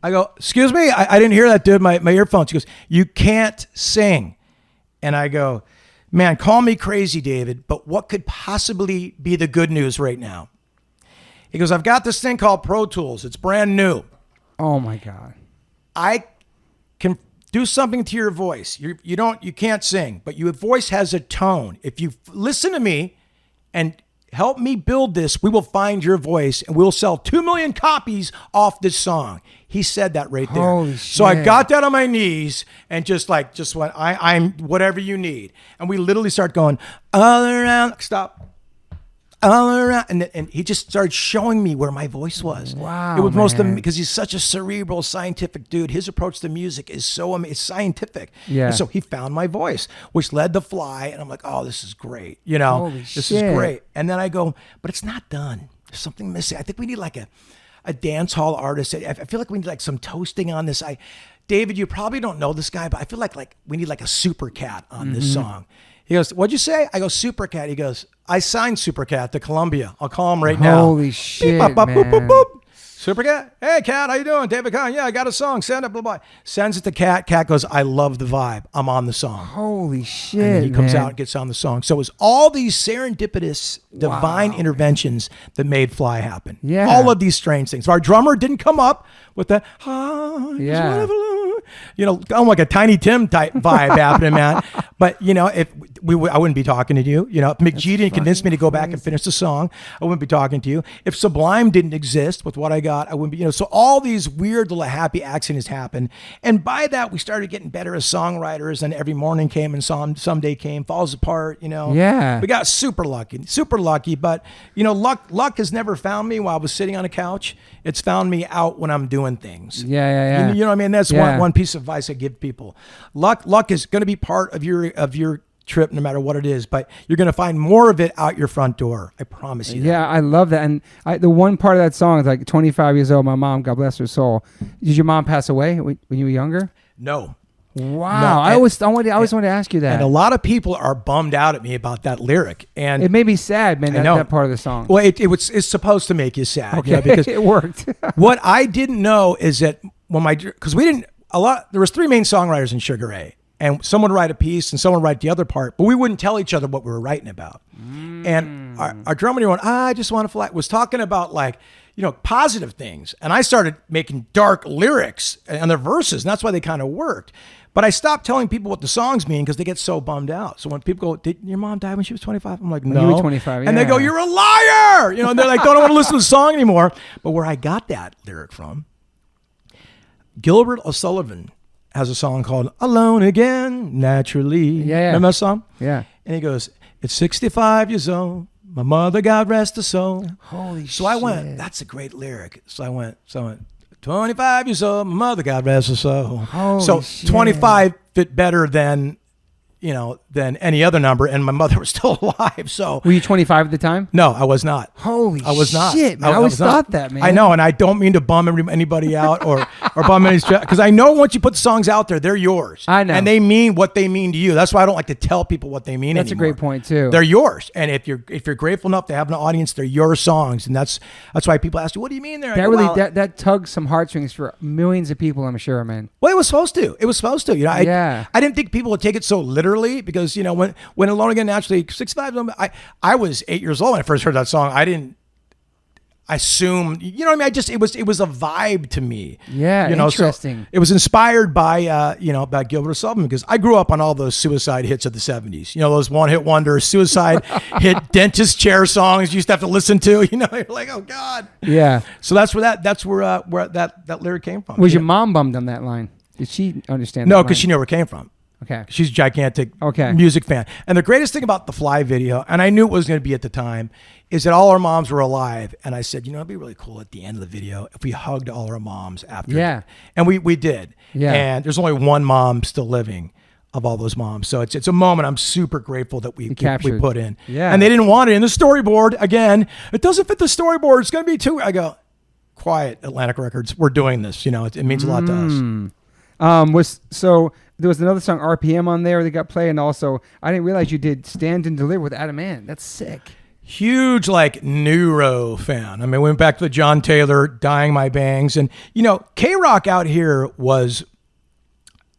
[SPEAKER 1] I go, excuse me? I didn't hear that, dude. My earphones. He goes, you can't sing. And I go, man, call me crazy, David, but what could possibly be the good news right now? He goes, I've got this thing called Pro Tools. It's brand new.
[SPEAKER 2] Oh my God.
[SPEAKER 1] I can do something to your voice. You can't sing, but your voice has a tone. If you listen to me and help me build this, we will find your voice and we'll sell 2 million copies off this song. He said that right there.
[SPEAKER 2] Holy
[SPEAKER 1] so I
[SPEAKER 2] shit.
[SPEAKER 1] got down on my knees and just went, I'm whatever you need. And we literally start going all around, stop. All around, and he just started showing me where my voice was.
[SPEAKER 2] Wow,
[SPEAKER 1] it was
[SPEAKER 2] man.
[SPEAKER 1] because he's such a cerebral, scientific dude. His approach to music is so it's scientific.
[SPEAKER 2] Yeah.
[SPEAKER 1] And so he found my voice, which led to Fly, and I'm like, oh, this is great.
[SPEAKER 2] Holy
[SPEAKER 1] this
[SPEAKER 2] shit.
[SPEAKER 1] is great. And then I go, but it's not done. There's something missing. I think we need like a dance hall artist. I feel like we need like some toasting on this. David, you probably don't know this guy, but I feel like we need like a super cat on this song. He goes, what'd you say? I go, Super Cat. He goes, I signed Super Cat to Columbia. I'll call him right now.
[SPEAKER 2] Holy shit,
[SPEAKER 1] Beep, bop, bop,
[SPEAKER 2] man.
[SPEAKER 1] boop, boop, boop. Super Cat. Hey, Cat, how you doing? David Kahn. Yeah, I got a song. Send it, blah, blah. Sends it to Cat. Cat goes, I love the vibe. I'm on the song.
[SPEAKER 2] Holy shit,
[SPEAKER 1] And then he comes
[SPEAKER 2] man.
[SPEAKER 1] out and gets on the song. So it was all these serendipitous, divine interventions that made Fly happen.
[SPEAKER 2] Yeah.
[SPEAKER 1] All of these strange things. Our drummer didn't come up with the,
[SPEAKER 2] Yeah.
[SPEAKER 1] I'm like a Tiny Tim type vibe happening, man. But if I wouldn't be talking to you. If McGee didn't convince me to go back and finish the song, I wouldn't be talking to you. If Sublime didn't exist with what I got, I wouldn't be. So all these weird little happy accidents happened, and by that we started getting better as songwriters. And every morning came, and someday came, falls apart.
[SPEAKER 2] Yeah.
[SPEAKER 1] We got super lucky. But luck has never found me while I was sitting on a couch. It's found me out when I'm doing things.
[SPEAKER 2] Yeah.
[SPEAKER 1] You know what I mean? That's one piece of advice I give people. Luck is going to be part of your trip no matter what it is, but you're going to find more of it out your front door. I promise you that.
[SPEAKER 2] Yeah, I love that. And the one part of that song is like 25 years old. My mom, God bless her soul. Did your mom pass away when you were younger?
[SPEAKER 1] No.
[SPEAKER 2] Wow.
[SPEAKER 1] No,
[SPEAKER 2] I always wanted to ask you that.
[SPEAKER 1] And a lot of people are bummed out at me about that lyric. And
[SPEAKER 2] it made me sad, man, that part of the song.
[SPEAKER 1] Well, it's supposed to make you sad.
[SPEAKER 2] Okay,
[SPEAKER 1] Because
[SPEAKER 2] it worked.
[SPEAKER 1] what I didn't know is that because there was 3 main songwriters in Sugar Ray. And someone would write a piece and someone would write the other part, but we wouldn't tell each other what we were writing about. And our drummer went, I just want to fly, was talking about positive things. And I started making dark lyrics and their verses, and that's why they kind of worked. But I stopped telling people what the songs mean because they get so bummed out. So when people go, did your mom die when she was 25? I'm like, no.
[SPEAKER 2] You were 25,
[SPEAKER 1] And they go, you're a liar! And they're like, don't want to listen to the song anymore. But where I got that lyric from, Gilbert O'Sullivan has a song called Alone Again, Naturally.
[SPEAKER 2] Yeah.
[SPEAKER 1] Remember that song?
[SPEAKER 2] Yeah.
[SPEAKER 1] And he goes, it's 65 years old. My mother, God rest her soul.
[SPEAKER 2] Holy shit.
[SPEAKER 1] So I went, that's a great lyric. So I went, 25 years old, my mother, God rest her soul.
[SPEAKER 2] Holy
[SPEAKER 1] so
[SPEAKER 2] shit.
[SPEAKER 1] 25 fit better than any other number, and my mother was still alive. So
[SPEAKER 2] Were you 25 at the time?
[SPEAKER 1] no, I was not.
[SPEAKER 2] Holy
[SPEAKER 1] I was not.
[SPEAKER 2] shit, man. I always
[SPEAKER 1] was not.
[SPEAKER 2] thought that, man.
[SPEAKER 1] I know, and I don't mean to bum anybody out or bum anybody, because I know once you put the songs out there, they're yours.
[SPEAKER 2] I know.
[SPEAKER 1] And they mean what they mean to you. That's why I don't like to tell people what they mean
[SPEAKER 2] That's
[SPEAKER 1] anymore.
[SPEAKER 2] a great point, too.
[SPEAKER 1] They're yours. And if you're grateful enough to have an audience, they're your songs. And that's why people ask you, what do you mean there? I
[SPEAKER 2] That
[SPEAKER 1] go,
[SPEAKER 2] really
[SPEAKER 1] well,
[SPEAKER 2] that tugs some heartstrings for millions of people, I'm sure, man.
[SPEAKER 1] well, it was supposed to. It was supposed to.
[SPEAKER 2] Yeah.
[SPEAKER 1] I didn't think people would take it so literally because, when Alone Again Naturally, 65, I was 8 years old when I first heard that song. I didn't assume, what I mean? It was a vibe to me.
[SPEAKER 2] Yeah, interesting.
[SPEAKER 1] So it was inspired by, by Gilbert O'Sullivan because I grew up on all those suicide hits of the 70s. Those one-hit wonders, suicide hit dentist chair songs you used to have to listen to. You're like, oh God.
[SPEAKER 2] Yeah.
[SPEAKER 1] So that's where that lyric came from.
[SPEAKER 2] Was your mom bummed on that line? Did she understand
[SPEAKER 1] No,
[SPEAKER 2] that
[SPEAKER 1] because
[SPEAKER 2] line?
[SPEAKER 1] she knew where it came from.
[SPEAKER 2] Okay.
[SPEAKER 1] She's a gigantic music fan. And the greatest thing about the Fly video, and I knew it was going to be at the time, is that all our moms were alive. And I said, it'd be really cool at the end of the video if we hugged all our moms after.
[SPEAKER 2] Yeah.
[SPEAKER 1] And we did.
[SPEAKER 2] Yeah.
[SPEAKER 1] And there's only one mom still living of all those moms. So it's a moment I'm super grateful that we put in.
[SPEAKER 2] Yeah.
[SPEAKER 1] And they didn't want it in the storyboard. Again, it doesn't fit the storyboard. It's going to be too. I go, quiet, Atlantic Records. We're doing this. It means a lot to us.
[SPEAKER 2] So there was another song, RPM, on there that got played, and also I didn't realize you did Stand and Deliver with Adam Ant. That's sick.
[SPEAKER 1] Huge neuro fan. I mean, we went back to the John Taylor, Dying My Bangs, and K-Rock out here was.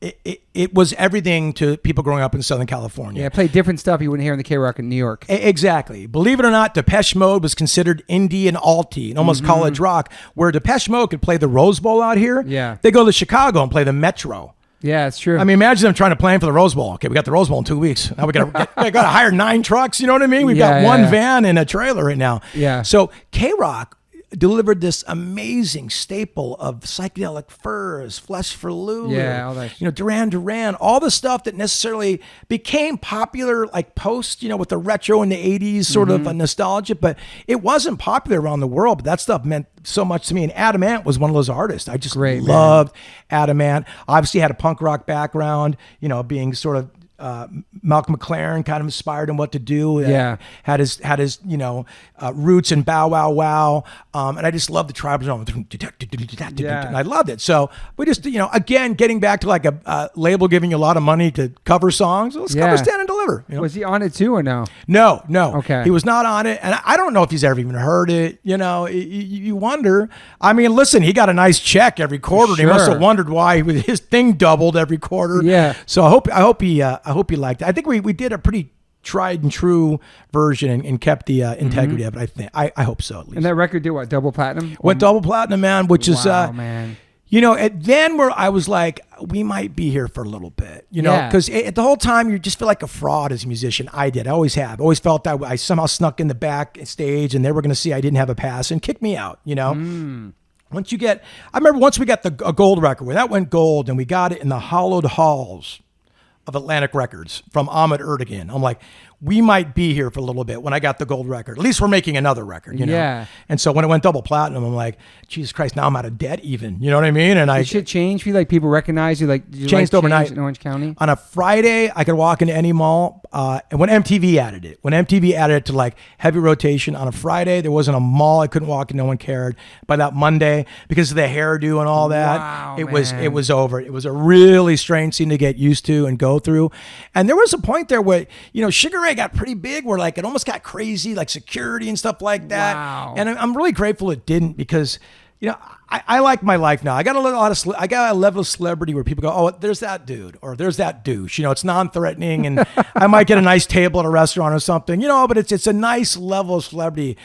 [SPEAKER 1] It was everything to people growing up in Southern California.
[SPEAKER 2] Yeah, played different stuff you wouldn't hear in the K-Rock in New York.
[SPEAKER 1] Exactly. Believe it or not, Depeche Mode was considered indie and alty and almost college rock, where Depeche Mode could play the Rose Bowl out here.
[SPEAKER 2] Yeah.
[SPEAKER 1] They go to Chicago and play the Metro.
[SPEAKER 2] Yeah, it's true.
[SPEAKER 1] I mean, imagine them trying to plan for the Rose Bowl. Okay, we got the Rose Bowl in 2 weeks. Now we got to hire 9 trucks. You know what I mean? We've got one van and a trailer right now.
[SPEAKER 2] Yeah.
[SPEAKER 1] So K-Rock delivered this amazing staple of Psychedelic Furs, Flesh for Lulu,
[SPEAKER 2] all that
[SPEAKER 1] Duran Duran, all the stuff that necessarily became popular post, with the retro in the 80s sort of a nostalgia, but it wasn't popular around the world, but that stuff meant so much to me. And Adam Ant was one of those artists. I just loved Adam Ant. Obviously had a punk rock background, being sort of Malcolm McLaren kind of inspired him what to do. Had his roots in Bow Wow Wow. And I just loved the tribal zone. And I loved it. So we just, again, getting back to a label giving you a lot of money to cover songs. Let's cover Stand and Deliver.
[SPEAKER 2] Was he on it too or no?
[SPEAKER 1] No.
[SPEAKER 2] Okay.
[SPEAKER 1] He was not on it. And I don't know if he's ever even heard it. You wonder. I mean, listen, he got a nice check every quarter.
[SPEAKER 2] Sure.
[SPEAKER 1] And he must have wondered why his thing doubled every quarter.
[SPEAKER 2] Yeah.
[SPEAKER 1] So I hope he liked it. I think we did a pretty tried and true version and kept the integrity of it. I hope so, at least.
[SPEAKER 2] And that record did what? Double platinum?
[SPEAKER 1] Went double platinum, man. Which is
[SPEAKER 2] man.
[SPEAKER 1] Then where I was like, we might be here for a little bit, because the whole time you just feel like a fraud as a musician. I always have. Always felt that I somehow snuck in the back stage and they were going to see I didn't have a pass and kick me out. Once you get, I remember once we got a gold record, where that went gold, and we got it in the hollowed halls of Atlantic Records from Ahmet Erdogan. I'm like, we might be here for a little bit when I got the gold record. At least we're making another record,
[SPEAKER 2] Yeah.
[SPEAKER 1] And so when it went double platinum, I'm like, Jesus Christ, now I'm out of debt even. You know what I mean? And
[SPEAKER 2] Did shit change for you? People recognize you? Did you
[SPEAKER 1] changed overnight
[SPEAKER 2] in Orange County?
[SPEAKER 1] On a Friday, I could walk into any mall. And when MTV added it to heavy rotation on a Friday, there wasn't a mall I couldn't walk in. No one cared. By that Monday, because of the hairdo and all that, it was over. It was a really strange thing to get used to and go through. And there was a point there where, Sugar Ray got pretty big, where it almost got crazy, security and stuff like that.
[SPEAKER 2] Wow.
[SPEAKER 1] And I'm really grateful it didn't, because I like my life now. I got a level of celebrity where people go, oh, there's that dude, or there's that douche. It's non-threatening, and I might get a nice table at a restaurant or something, but it's a nice level of celebrity.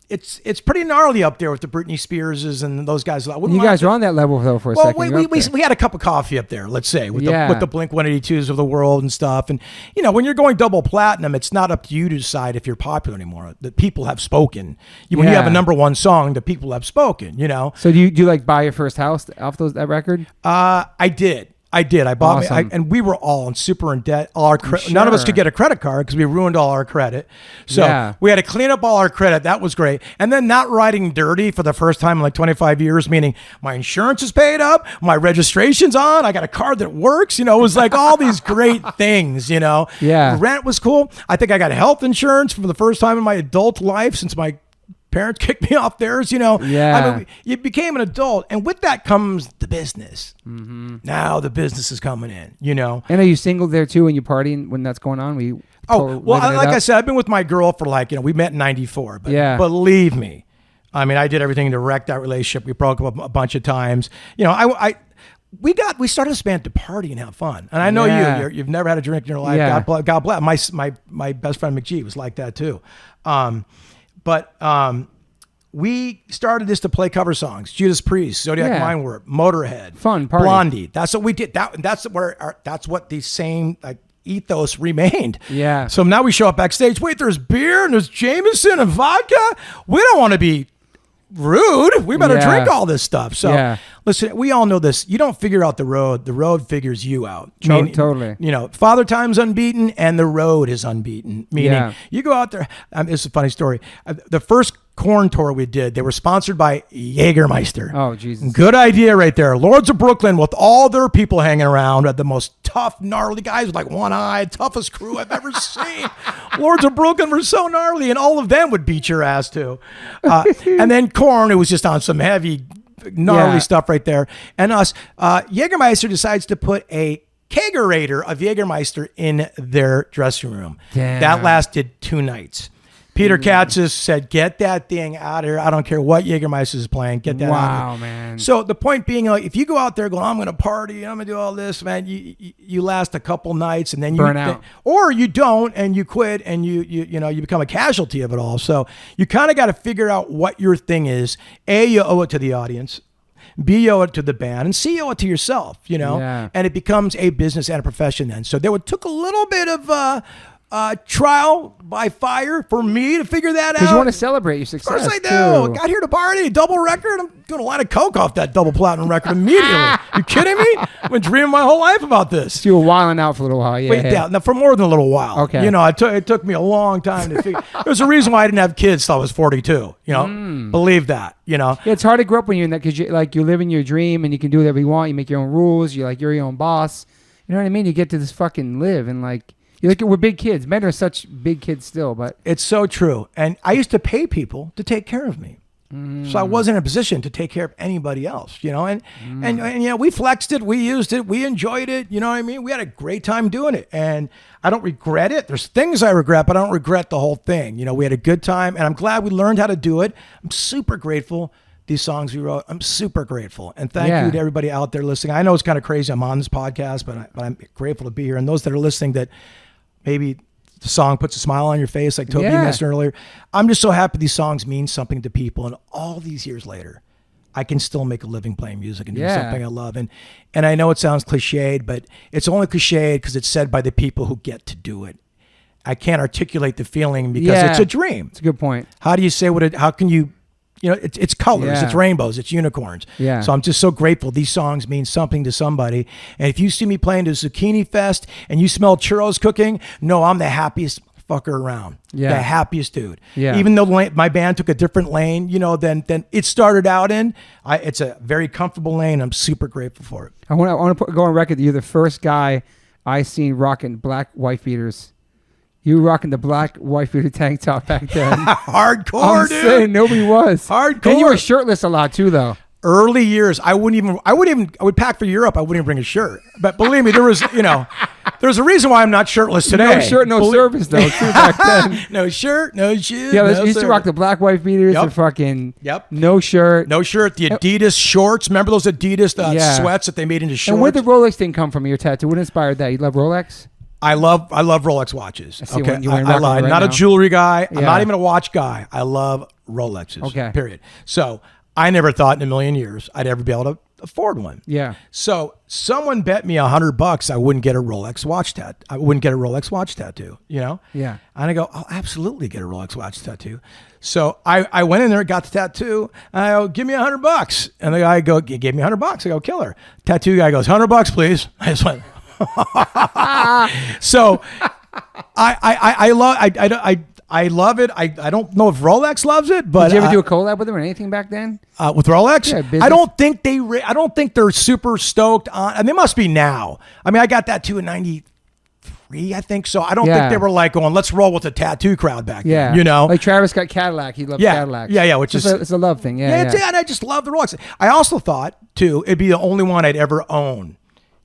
[SPEAKER 1] It's pretty gnarly up there with the Britney Spearses and those guys.
[SPEAKER 2] You guys are on that level though for a second.
[SPEAKER 1] We had a cup of coffee up there, let's say, with the Blink 182s of the world and stuff. And when you're going double platinum, it's not up to you to decide if you're popular anymore. The people have spoken. When you have a number one song, the people have spoken.
[SPEAKER 2] So do you buy your first house off that record?
[SPEAKER 1] I did. I bought
[SPEAKER 2] Awesome.
[SPEAKER 1] and we were all super in debt. None of us could get a credit card because we ruined all our credit. So we had to clean up all our credit. That was great. And then not riding dirty for the first time in 25 years, meaning my insurance is paid up, my registration's on, I got a card that works. It was all these great things.
[SPEAKER 2] Yeah.
[SPEAKER 1] Rent was cool. I think I got health insurance for the first time in my adult life since my parents kicked me off theirs, you became an adult, and with that comes the business. Mm-hmm. Now the business is coming in, And
[SPEAKER 2] are you single there too when you're partying when that's going on?
[SPEAKER 1] I said, I've been with my girl for we met in 94, but believe me, I did everything to wreck that relationship. We broke up a bunch of times. We started to spend to party and have fun. And I know you've never had a drink in your life.
[SPEAKER 2] Yeah.
[SPEAKER 1] God bless. My best friend McGee was like that too. But we started this to play cover songs: Judas Priest, Zodiac Mindwarp, Motorhead,
[SPEAKER 2] fun party,
[SPEAKER 1] Blondie. That's what we did. That's what the same ethos remained.
[SPEAKER 2] Yeah.
[SPEAKER 1] So now we show up backstage. Wait, there's beer and there's Jameson and vodka. We don't want to be rude. We better drink all this stuff. So
[SPEAKER 2] listen,
[SPEAKER 1] we all know this. You don't figure out the road figures you out.
[SPEAKER 2] Totally.
[SPEAKER 1] Father Time's unbeaten and the road is unbeaten. Meaning you go out there. This is a funny story. The first Korn tour we did, they were sponsored by Jägermeister.
[SPEAKER 2] Oh, Jesus.
[SPEAKER 1] Good idea right there. Lords of Brooklyn with all their people hanging around, the most tough, gnarly guys with like one eye, toughest crew I've ever seen. Lords of Brooklyn were so gnarly, and all of them would beat your ass too. And then Korn, it was just on some heavy, gnarly stuff right there. And us, Jägermeister decides to put a kegerator of Jägermeister in their dressing room.
[SPEAKER 2] Damn.
[SPEAKER 1] That lasted 2 nights. Peter Katzis said, get that thing out of here. I don't care what Jägermeister is playing. Get that out of here.
[SPEAKER 2] Wow, man.
[SPEAKER 1] So the point being, like, if you go out there going, I'm going to party, I'm going to do all this, man, you last a couple nights and then you
[SPEAKER 2] burn out.
[SPEAKER 1] Or you don't and you quit and you become a casualty of it all. So you kind of got to figure out what your thing is. A, you owe it to the audience. B, you owe it to the band, and C, you owe it to yourself, and it becomes a business and a profession then. So there took a little bit of trial by fire for me to figure that out.
[SPEAKER 2] Because you want to celebrate your success.
[SPEAKER 1] Of course I do. Got here to party, double record. I'm doing a lot of coke off that double platinum record immediately. You kidding me? I've been dreaming my whole life about this.
[SPEAKER 2] So you were wilding out for a little while. Yeah.
[SPEAKER 1] Wait, now for more than a little while.
[SPEAKER 2] Okay.
[SPEAKER 1] It took me a long time to figure. There's a reason why I didn't have kids till I was 42. Believe that.
[SPEAKER 2] Yeah, it's hard to grow up when you're in that because you're living your dream and you can do whatever you want. You make your own rules. You're your own boss. You know what I mean? You get to this fucking live and we're big kids. Men are such big kids still, but
[SPEAKER 1] it's so true. And I used to pay people to take care of me. So I wasn't in a position to take care of anybody else, and we flexed it, we used it, we enjoyed it, you know what I mean? We had a great time doing it, and I don't regret it. There's things I regret, but I don't regret the whole thing. We had a good time, and I'm glad we learned how to do it. I'm super grateful. These songs we wrote, I'm super grateful. And thank you to everybody out there listening. I know it's kind of crazy I'm on this podcast, but I'm grateful to be here. And those that are listening that maybe the song puts a smile on your face, like Toby mentioned earlier. I'm just so happy these songs mean something to people. And all these years later, I can still make a living playing music and doing something I love. And I know it sounds cliched, but it's only cliched because it's said by the people who get to do it. I can't articulate the feeling because it's a dream.
[SPEAKER 2] It's a good point.
[SPEAKER 1] How do you say how can you, it's colors, it's rainbows, it's unicorns.
[SPEAKER 2] Yeah.
[SPEAKER 1] So I'm just so grateful. These songs mean something to somebody. And if you see me playing the Zucchini Fest and you smell churros cooking, no, I'm the happiest fucker around.
[SPEAKER 2] Yeah.
[SPEAKER 1] The happiest dude.
[SPEAKER 2] Yeah.
[SPEAKER 1] Even though my band took a different lane, than it started out in, it's a very comfortable lane. I'm super grateful for it.
[SPEAKER 2] I want to go on record that you're the first guy I seen rocking black wife beaters. You were rocking the black wife beater tank top back then.
[SPEAKER 1] Hardcore,
[SPEAKER 2] I'm
[SPEAKER 1] dude.
[SPEAKER 2] saying nobody was.
[SPEAKER 1] Hardcore.
[SPEAKER 2] And you were shirtless a lot too, though.
[SPEAKER 1] Early years, I would pack for Europe. I wouldn't even bring a shirt. But believe me, there's a reason why I'm not shirtless today.
[SPEAKER 2] No shirt, no service though. Too back then.
[SPEAKER 1] No shirt, no shoes.
[SPEAKER 2] Yeah,
[SPEAKER 1] no
[SPEAKER 2] you used to rock the black wife beaters.
[SPEAKER 1] Yep.
[SPEAKER 2] The fucking
[SPEAKER 1] no
[SPEAKER 2] shirt.
[SPEAKER 1] The Adidas shorts. Remember those Adidas sweats that they made into shorts?
[SPEAKER 2] And where'd the Rolex thing come from? Your tattoo. What inspired that? You love Rolex?
[SPEAKER 1] I love Rolex watches.
[SPEAKER 2] Okay,
[SPEAKER 1] I lied.
[SPEAKER 2] Right
[SPEAKER 1] Not
[SPEAKER 2] now.
[SPEAKER 1] a jewelry guy. I'm not even a watch guy. I love Rolexes.
[SPEAKER 2] Okay.
[SPEAKER 1] Period. So I never thought in a million years I'd ever be able to afford one.
[SPEAKER 2] Yeah.
[SPEAKER 1] So someone bet me $100 I wouldn't get a Rolex watch tattoo. I wouldn't get a Rolex watch tattoo.
[SPEAKER 2] Yeah.
[SPEAKER 1] And I go, I'll absolutely get a Rolex watch tattoo. So I went in there, got the tattoo. And I go, give me $100. And the guy gave me $100. I go, killer. Tattoo guy goes, $100, please. I just went. So I love it. I don't know if Rolex loves it, but
[SPEAKER 2] did you ever do a collab with them or anything back then?
[SPEAKER 1] With Rolex?
[SPEAKER 2] Yeah, business.
[SPEAKER 1] I don't think they're super stoked on, and they must be now. I mean, I got that too in 93, I think. So I don't think they were like going, let's roll with the tattoo crowd back then.
[SPEAKER 2] Like Travis got Cadillac. He loves Cadillacs.
[SPEAKER 1] Yeah, which is
[SPEAKER 2] it's a love thing. Yeah.
[SPEAKER 1] And I just love the Rolex. I also thought too, it'd be the only one I'd ever own.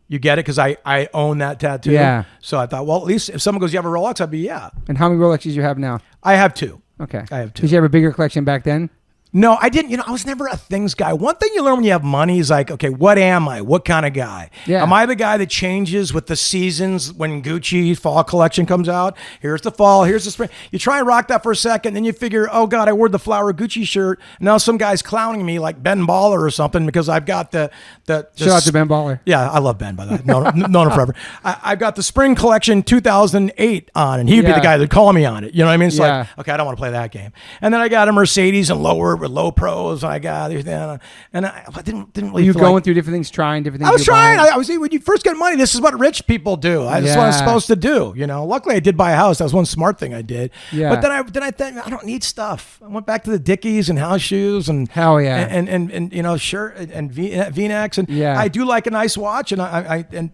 [SPEAKER 1] You get it? Because I own that tattoo.
[SPEAKER 2] Yeah. So
[SPEAKER 1] I thought, well, at least if someone goes, you have a Rolex, I'd be,
[SPEAKER 2] And how many Rolexes you have now?
[SPEAKER 1] I have 2.
[SPEAKER 2] Okay.
[SPEAKER 1] I have 2.
[SPEAKER 2] Did you have a bigger collection back then?
[SPEAKER 1] No, I didn't. I was never a things guy. One thing you learn when you have money is like, okay, what am I? What kind of guy?
[SPEAKER 2] Yeah.
[SPEAKER 1] Am I the guy that changes with the seasons when Gucci fall collection comes out? Here's the fall, here's the spring. You try and rock that for a second, then you figure, oh God, I wore the flower Gucci shirt. Now some guy's clowning me like Ben Baller or something because I've got the
[SPEAKER 2] shout out to Ben Baller.
[SPEAKER 1] Yeah, I love Ben, by the way. Known him forever. I've got the spring collection 2008 on, and he'd be the guy that'd call me on it. You know what I mean? It's like, okay, I don't want to play that game. And then I got a Mercedes and lower with low pros. I got everything, and I didn't really.
[SPEAKER 2] You
[SPEAKER 1] feel
[SPEAKER 2] going
[SPEAKER 1] like,
[SPEAKER 2] through different things, trying different things.
[SPEAKER 1] I was
[SPEAKER 2] you're
[SPEAKER 1] trying.
[SPEAKER 2] buying.
[SPEAKER 1] I was when you first get money, this is what rich people do. This is what I'm supposed to do. Luckily I did buy a house. That was one smart thing I did.
[SPEAKER 2] Yeah.
[SPEAKER 1] But then I thought I don't need stuff. I went back to the Dickies and house shoes and
[SPEAKER 2] hell yeah,
[SPEAKER 1] and shirt and V-necks, and
[SPEAKER 2] yeah.
[SPEAKER 1] I do like a nice watch, and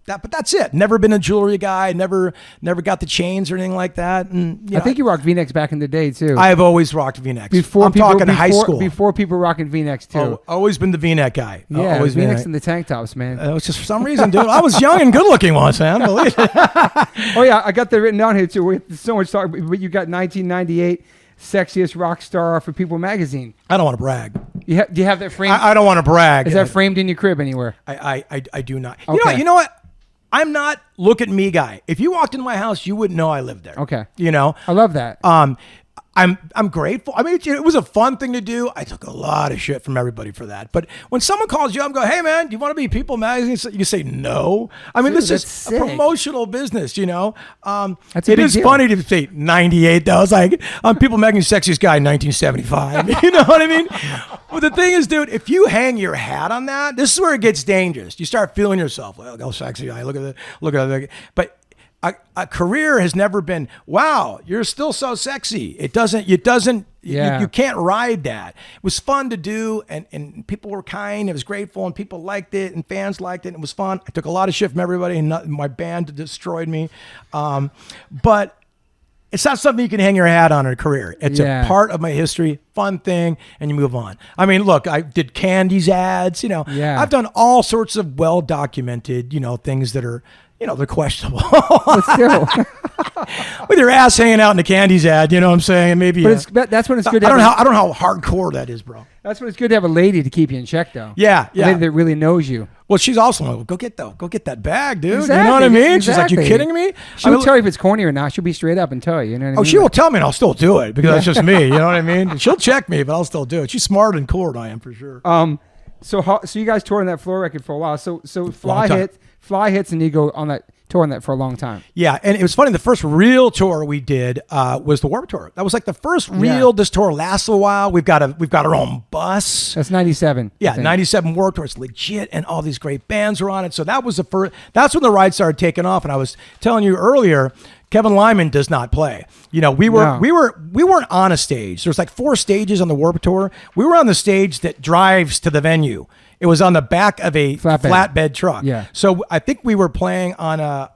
[SPEAKER 1] but that's it. Never been a jewelry guy. Never got the chains or anything like that. And
[SPEAKER 2] I think you rocked V-necks back in the day too.
[SPEAKER 1] I've always rocked V-necks.
[SPEAKER 2] I'm talking high
[SPEAKER 1] school.
[SPEAKER 2] Before people rocking V-necks too.
[SPEAKER 1] Oh, always been the V-neck guy.
[SPEAKER 2] Yeah,
[SPEAKER 1] always
[SPEAKER 2] V-necks and the tank tops, man.
[SPEAKER 1] It was just for some reason, dude. I was young and good looking once, man. Believe it.
[SPEAKER 2] Oh yeah, I got that written down here too. With so much talk, but you got 1998 sexiest rock star for People magazine.
[SPEAKER 1] I don't want to brag.
[SPEAKER 2] Do you have that framed?
[SPEAKER 1] I don't want to brag.
[SPEAKER 2] Is that framed in your crib anywhere?
[SPEAKER 1] I do not.
[SPEAKER 2] Okay.
[SPEAKER 1] You know what? I'm not look at me guy. If you walked into my house, you wouldn't know I lived there.
[SPEAKER 2] Okay.
[SPEAKER 1] I
[SPEAKER 2] love that.
[SPEAKER 1] I'm grateful. I mean, it was a fun thing to do. I took a lot of shit from everybody for that. But when someone calls you up and go, hey man, do you want to be People magazine? So you say no. I mean,
[SPEAKER 2] Dude,
[SPEAKER 1] this is
[SPEAKER 2] sick.
[SPEAKER 1] a promotional business,
[SPEAKER 2] That's a
[SPEAKER 1] it
[SPEAKER 2] big
[SPEAKER 1] is
[SPEAKER 2] deal.
[SPEAKER 1] funny to say 98 though. It's like I'm People magazine sexiest guy in 1975. You know what I mean? Well, the thing is, dude, if you hang your hat on that, this is where it gets dangerous. You start feeling yourself. Well, go sexy guy. Look at that. But a career has never been, wow, you're still so sexy. You can't ride that. It was fun to do, and people were kind. It was grateful, and people liked it, and fans liked it, and it was fun. I took a lot of shit from everybody, and my band destroyed me. But it's not something you can hang your hat on in a career. It's a part of my history, fun thing, and you move on. I mean, look, I did Candy's ads. I've done all sorts of well-documented, things that are, they're questionable.
[SPEAKER 2] But still.
[SPEAKER 1] With your ass hanging out in the Candy's ad, you know what I'm saying? And maybe.
[SPEAKER 2] But that's when it's good.
[SPEAKER 1] I don't know how hardcore that is, bro.
[SPEAKER 2] That's when it's good to have a lady to keep you in check, though.
[SPEAKER 1] Yeah.
[SPEAKER 2] A lady that really knows you.
[SPEAKER 1] Well, she's also like, go get that bag, dude.
[SPEAKER 2] Exactly,
[SPEAKER 1] you know what I mean?
[SPEAKER 2] exactly.
[SPEAKER 1] She's like, you kidding me?
[SPEAKER 2] She'll tell you if it's corny or not. She'll be straight up and tell you. You know what I mean?
[SPEAKER 1] She will tell me, and I'll still do it because that's just me. You know what I mean? She'll check me, but I'll still do it. She's smarter and cooler than I am for sure.
[SPEAKER 2] So you guys toured on that floor record for a while. So Fly hits, and you go on that. Touring that for a long time.
[SPEAKER 1] Yeah, and it was funny. The first real tour we did was the Warped Tour. That was like the first real. This tour lasts a while. We've got our own bus.
[SPEAKER 2] That's 97.
[SPEAKER 1] Yeah, 97 Warped Tour. It's legit, and all these great bands were on it. So that was the first. That's when the ride started taking off. And I was telling you earlier, Kevin Lyman does not play. We weren't on a stage. There's like 4 stages on the Warped Tour. We were on the stage that drives to the venue. It was on the back of a flatbed truck.
[SPEAKER 2] Yeah.
[SPEAKER 1] So I think we were playing on a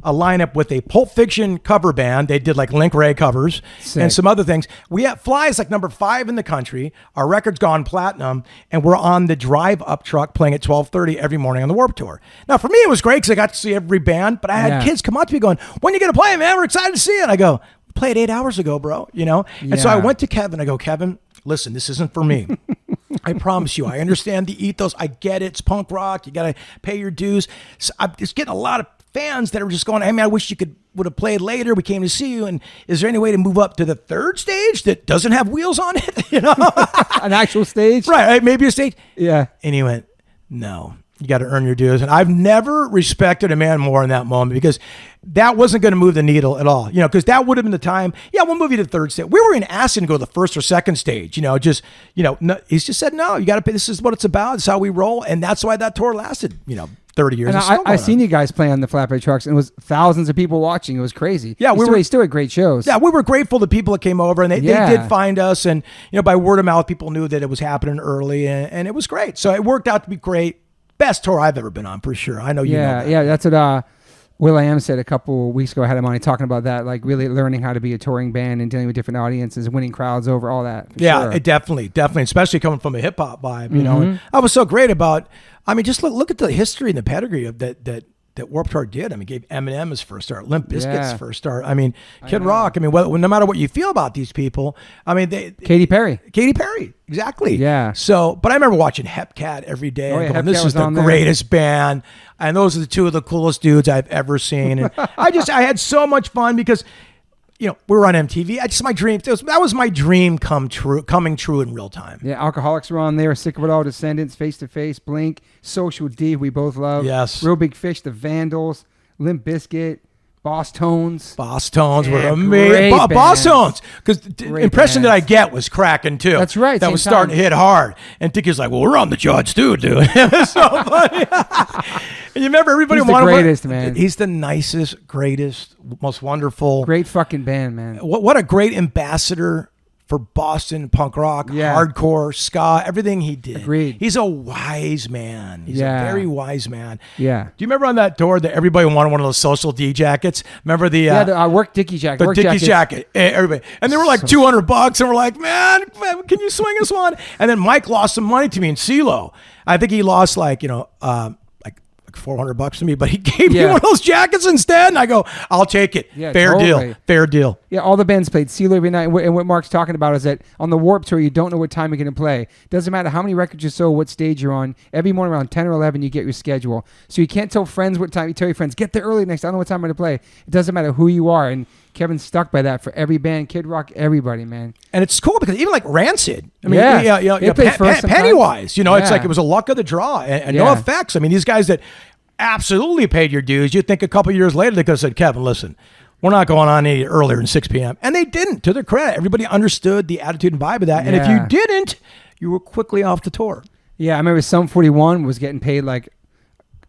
[SPEAKER 1] lineup with a Pulp Fiction cover band. They did like Link Ray covers and some other things. We had Fly's like number 5 in the country. Our record's gone platinum, and we're on the drive up truck playing at 12:30 every morning on the Warped Tour. Now for me it was great because I got to see every band, but I had kids come up to me going, "When are you gonna play, man? We're excited to see it." I go, "We played 8 hours ago, bro." And so I went to Kevin. I go, "Kevin, listen, this isn't for me." I promise you, I understand the ethos. I get it. It's punk rock. You got to pay your dues. So I'm just getting a lot of fans that are just going, "Hey man, I wish you would have played later. We came to see you. And is there any way to move up to the 3rd stage that doesn't have wheels on it?"
[SPEAKER 2] An actual stage?
[SPEAKER 1] Right. Maybe a stage.
[SPEAKER 2] Yeah.
[SPEAKER 1] And he went, "No, you got to earn your dues." And I've never respected a man more in that moment because that wasn't going to move the needle at all. Because that would have been the time. Yeah, we'll move you to the 3rd stage. We were asking to go to the 1st or 2nd stage. No, he's just said, "No, you got to pay. This is what it's about. It's how we roll." And that's why that tour lasted, 30 years.
[SPEAKER 2] And I seen you guys play on the flatbed trucks, and it was thousands of people watching. It was crazy.
[SPEAKER 1] Yeah,
[SPEAKER 2] we still had great shows.
[SPEAKER 1] Yeah, we were grateful to people that came over, and they did find us. And by word of mouth, people knew that it was happening early, and it was great. So it worked out to be great. Best tour I've ever been on, for sure. I know you know that.
[SPEAKER 2] Yeah, that's what Will.i.am said a couple of weeks ago. I had him on talking about that, like really learning how to be a touring band and dealing with different audiences, winning crowds over, all that.
[SPEAKER 1] Yeah, it definitely, especially coming from a hip hop vibe. And I was so great about. I mean, just look at the history and the pedigree of that Warped Tour did. I mean, gave Eminem his first start, Limp Bizkit's first start. I mean, Kid Rock. I mean, no matter what you feel about these people, I mean, Katy Perry, exactly.
[SPEAKER 2] Yeah.
[SPEAKER 1] So, but I remember watching Hepcat every day.
[SPEAKER 2] Oh, yeah,
[SPEAKER 1] going, this is the greatest band, and those are the 2 of the coolest dudes I've ever seen. And I had so much fun because. We were on MTV. My dream. That was my dream coming true in real time.
[SPEAKER 2] Yeah, Alcoholics were on there. Sick of It All, Descendants, Face to Face, Blink, Social D, we both love.
[SPEAKER 1] Yes.
[SPEAKER 2] Real Big Fish, The Vandals, Limp Bizkit, Boss Tones.
[SPEAKER 1] Boss Tones were
[SPEAKER 2] Yeah,
[SPEAKER 1] amazing.
[SPEAKER 2] great
[SPEAKER 1] Boss
[SPEAKER 2] bands.
[SPEAKER 1] Tones, because the impression that I get was cracking too.
[SPEAKER 2] That's right,
[SPEAKER 1] That
[SPEAKER 2] same
[SPEAKER 1] was starting
[SPEAKER 2] time.
[SPEAKER 1] to hit hard. And Dickie's like, well, we're on the charts too, dude. It was so funny. And you remember everybody
[SPEAKER 2] He's the
[SPEAKER 1] wanted
[SPEAKER 2] greatest, man.
[SPEAKER 1] He's the nicest, greatest, most wonderful.
[SPEAKER 2] Great fucking band, man.
[SPEAKER 1] What a great ambassador for Boston punk rock,
[SPEAKER 2] Yeah.
[SPEAKER 1] hardcore, ska, everything he did.
[SPEAKER 2] Agreed.
[SPEAKER 1] He's a wise man. He's
[SPEAKER 2] Yeah.
[SPEAKER 1] a very wise man.
[SPEAKER 2] Yeah.
[SPEAKER 1] Do you remember on that tour that everybody wanted one of those Social D jackets? Remember the
[SPEAKER 2] Yeah, the work Dickie jacket.
[SPEAKER 1] the
[SPEAKER 2] work
[SPEAKER 1] Dickie
[SPEAKER 2] jackets.
[SPEAKER 1] jacket, everybody, and they were like $200, and we're like, man, can you swing us one? And then Mike lost some money to me in CeeLo. I think he lost like $400 to me, but he gave me one of those jackets instead, and I go, I'll take it.
[SPEAKER 2] Yeah,
[SPEAKER 1] fair
[SPEAKER 2] totally.
[SPEAKER 1] deal.
[SPEAKER 2] Yeah, all the bands played CeeLo every night. And what Mark's talking about is that on the Warped Tour, you don't know what time you're going to play. Doesn't matter how many records you sold, what stage you're on. Every morning around 10 or 11, you get your schedule. So you can't tell friends what time. You tell your friends, get there early next. I don't know what time I'm going to play. It doesn't matter who you are. And Kevin's stuck by that for every band, Kid Rock, everybody, man.
[SPEAKER 1] And it's cool because even like Rancid, I mean,
[SPEAKER 2] They played first sometimes.
[SPEAKER 1] Pennywise, it's
[SPEAKER 2] Yeah.
[SPEAKER 1] like it was a luck of the draw, and no effects. I mean, these guys that absolutely paid your dues. You'd think a couple years later they could have said, Kevin, listen, we're not going on any earlier than 6 p.m. And they didn't, to their credit. Everybody understood the attitude and vibe of that. And if you didn't, you were quickly off the tour.
[SPEAKER 2] Yeah, I remember Sum 41 was getting paid like